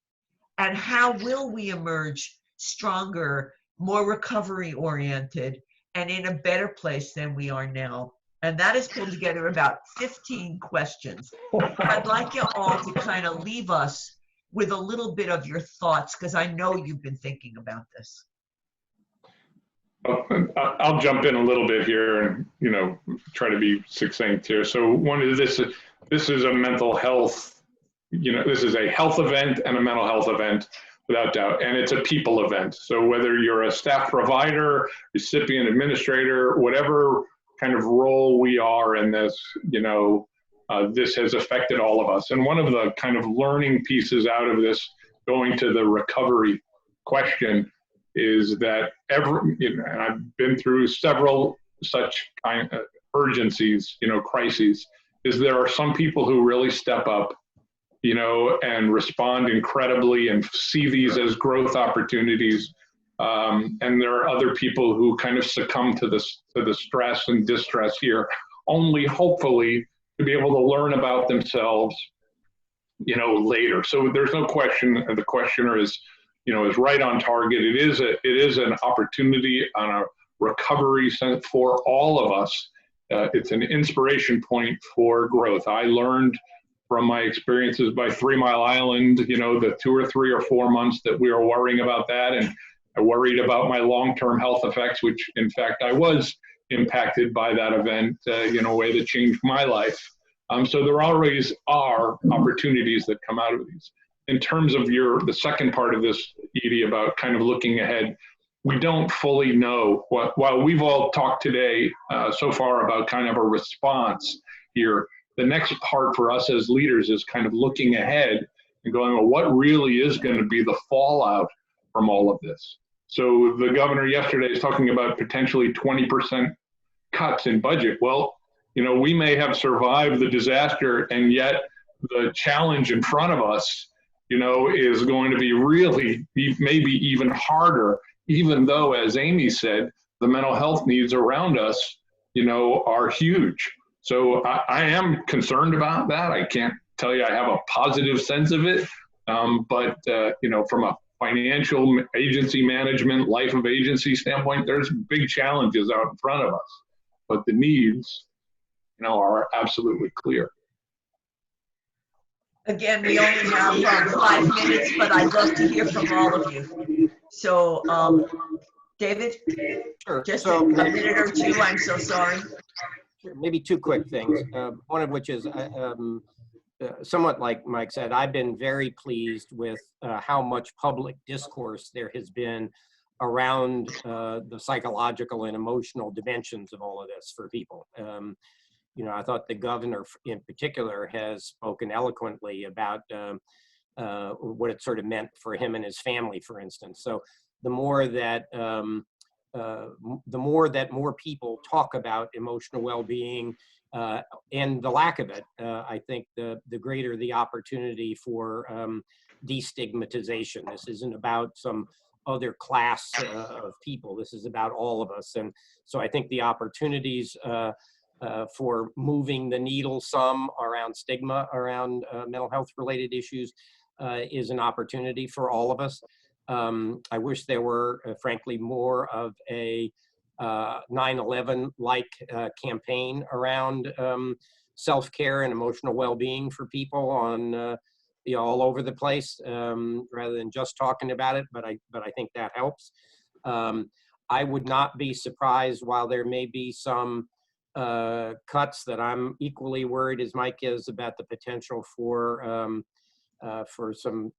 And how will we emerge stronger, more recovery oriented, and in a better place than we are now? And that has pulled together about 15 questions. I'd like you all to kind of leave us with a little bit of your thoughts, because I know you've been thinking about this. I'll jump in a little bit here and, try to be succinct here. So one is this is a mental health, this is a health event and a mental health event without doubt. And it's a people event. So whether you're a staff provider, recipient, administrator, whatever kind of role we are in this, this has affected all of us. And one of the kind of learning pieces out of this, going to the recovery question, is that and I've been through several such kind of urgencies, crises, is there are some people who really step up, and respond incredibly and see these as growth opportunities. And there are other people who kind of succumb to the stress and distress here, only hopefully to be able to learn about themselves, later. So there's no question. The questioner is right on target. It is an opportunity on a recovery sense for all of us. It's an inspiration point for growth. I learned from my experiences by 3 Mile Island, the 2 or 3 or 4 months that we were worrying about that, and I worried about my long-term health effects, which in fact I was impacted by that event in a way that changed my life. So there always are opportunities that come out of these. In terms of the second part of this, Edie, about kind of looking ahead, we don't fully know while we've all talked today so far about kind of a response here, the next part for us as leaders is kind of looking ahead and going, well, what really is going to be the fallout from all of this? So the governor yesterday is talking about potentially 20% cuts in budget. Well, we may have survived the disaster, and yet the challenge in front of us, is going to be really maybe even harder, even though, as Amy said, the mental health needs around us, are huge. So I am concerned about that. I can't tell you I have a positive sense of it, From a financial agency management, life of agency standpoint, there's big challenges out in front of us, but the needs, are absolutely clear. Again, we only have 5 minutes, but I'd love to hear from all of you. So, David, Sure. just So, a minute or two, I'm so sorry. Sure, maybe 2 quick things. One of which is, somewhat like Mike said, I've been very pleased with how much public discourse there has been around the psychological and emotional dimensions of all of this for people. I thought the governor in particular has spoken eloquently about what it sort of meant for him and his family, for instance. So the more that more people talk about emotional well-being and the lack of it, I think the greater the opportunity for destigmatization. This isn't about some other class of people. This is about all of us. And so I think the opportunities for moving the needle some around stigma, around mental health related issues is an opportunity for all of us. I wish there were, frankly, more of a 9/11-like campaign around self-care and emotional well-being for people on all over the place, rather than just talking about it. But I think that helps. I would not be surprised, while there may be some cuts, that I'm equally worried as Mike is about the potential for some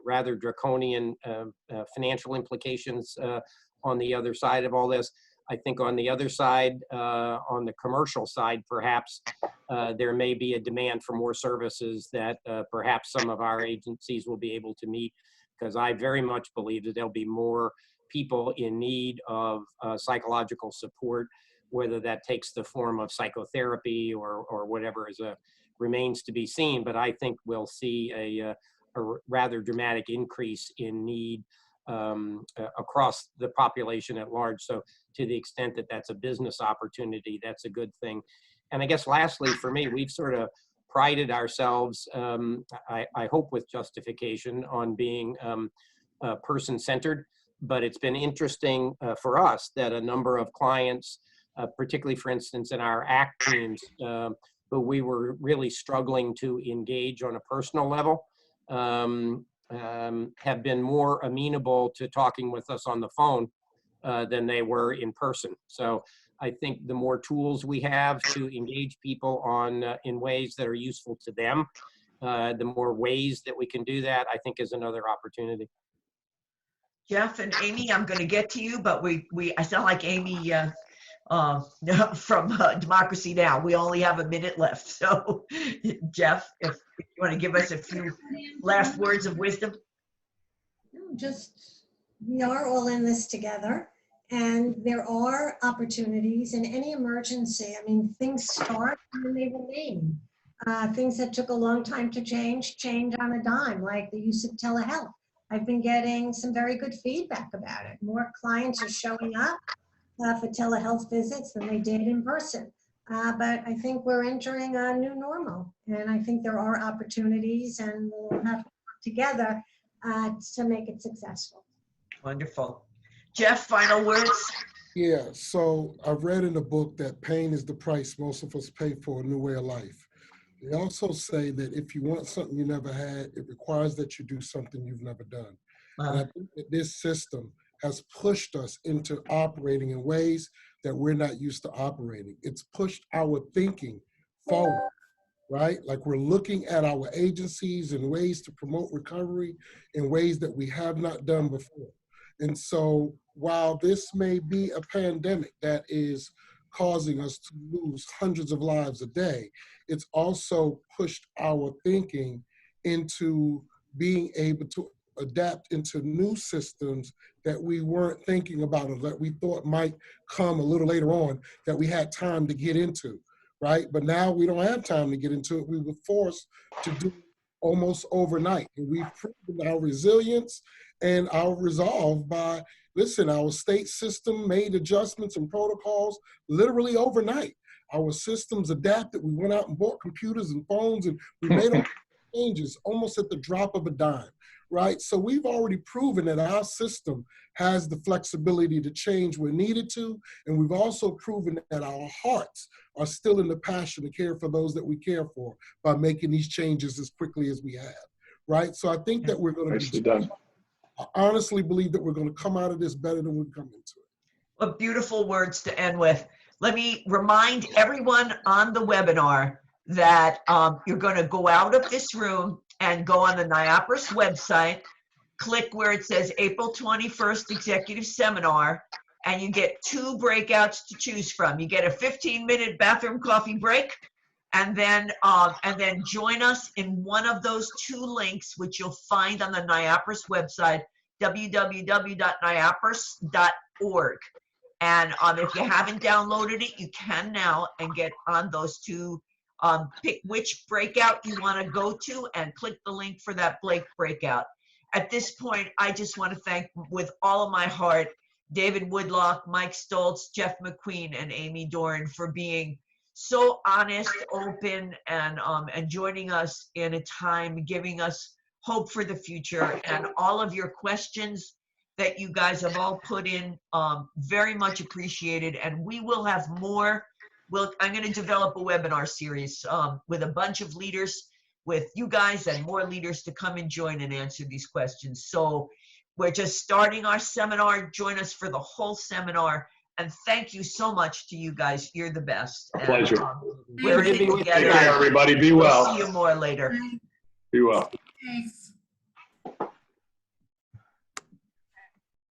rather draconian financial implications on the other side of all this. I think on the other side, on the commercial side, perhaps there may be a demand for more services that perhaps some of our agencies will be able to meet, because I very much believe that there'll be more people in need of psychological support, whether that takes the form of psychotherapy or whatever remains to be seen. But I think we'll see a rather dramatic increase in need across the population at large. So to the extent that that's a business opportunity, that's a good thing. And I guess lastly, for me, we've sort of prided ourselves, I hope with justification, on being person-centered. But it's been interesting for us that a number of clients, particularly, for instance, in our ACT teams, who we were really struggling to engage on a personal level, have been more amenable to talking with us on the phone than they were in person. So I think the more tools we have to engage people in ways that are useful to them, the more ways that we can do that, I think, is another opportunity. Jeff and Amy, I'm going to get to you, but I sound like Amy from Democracy Now! We only have a minute left. So, Jeff, if you want to give us a few last words of wisdom. Just, we are all in this together, and there are opportunities in any emergency. I mean, things start and they remain. Things that took a long time to change on a dime, like the use of telehealth. I've been getting some very good feedback about it. More clients are showing up for telehealth visits than they did in person. But I think we're entering a new normal, and I think there are opportunities, and we'll have to work together to make it successful. Wonderful. Jeff, final words? Yeah, so I've read in the book that pain is the price most of us pay for a new way of life. They also say that if you want something you never had, it requires that you do something you've never done. And I think that this system has pushed us into operating in ways that we're not used to operating. It's pushed our thinking forward, right? Like, we're looking at our agencies and ways to promote recovery in ways that we have not done before. And so while this may be a pandemic that is causing us to lose hundreds of lives a day, it's also pushed our thinking into being able to adapt into new systems that we weren't thinking about, or that we thought might come a little later on, that we had time to get into, right? But now we don't have time to get into it. We were forced to do it almost overnight. And we've proven our resilience and our resolve by, listen, our state system made adjustments and protocols literally overnight. Our systems adapted. We went out and bought computers and phones, and we made them changes almost at the drop of a dime, right? So we've already proven that our system has the flexibility to change when needed to, and we've also proven that our hearts are still in the passion to care for those that we care for by making these changes as quickly as we have, right? So I think that we're going to Nicely done. I honestly believe that we're going to come out of this better than we've come into it. What beautiful words to end with. Let me remind everyone on the webinar that you're going to go out of this room and go on the NIAPRIS website, click where it says April 21st Executive Seminar, and you get 2 breakouts to choose from. You get a 15-minute bathroom coffee break, and then join us in one of those 2 links, which you'll find on the NIAPRIS website, www.niapris.org. And if you haven't downloaded it, you can now and get on those 2. Pick which breakout you want to go to and click the link for that breakout. At this point, I just want to thank with all of my heart David Woodlock, Mike Stoltz, Jeff McQueen, and Amy Doran for being so honest, open, and joining us in a time, giving us hope for the future, and all of your questions that you guys have all put in, very much appreciated. And we will have more. I'm going to develop a webinar series with a bunch of leaders, with you guys and more leaders to come and join and answer these questions. So we're just starting our seminar. Join us for the whole seminar. And thank you so much to you guys. You're the best. A pleasure. We're in it Take together. care, everybody. Be We'll well. see you more later. Bye. Be well. Thanks.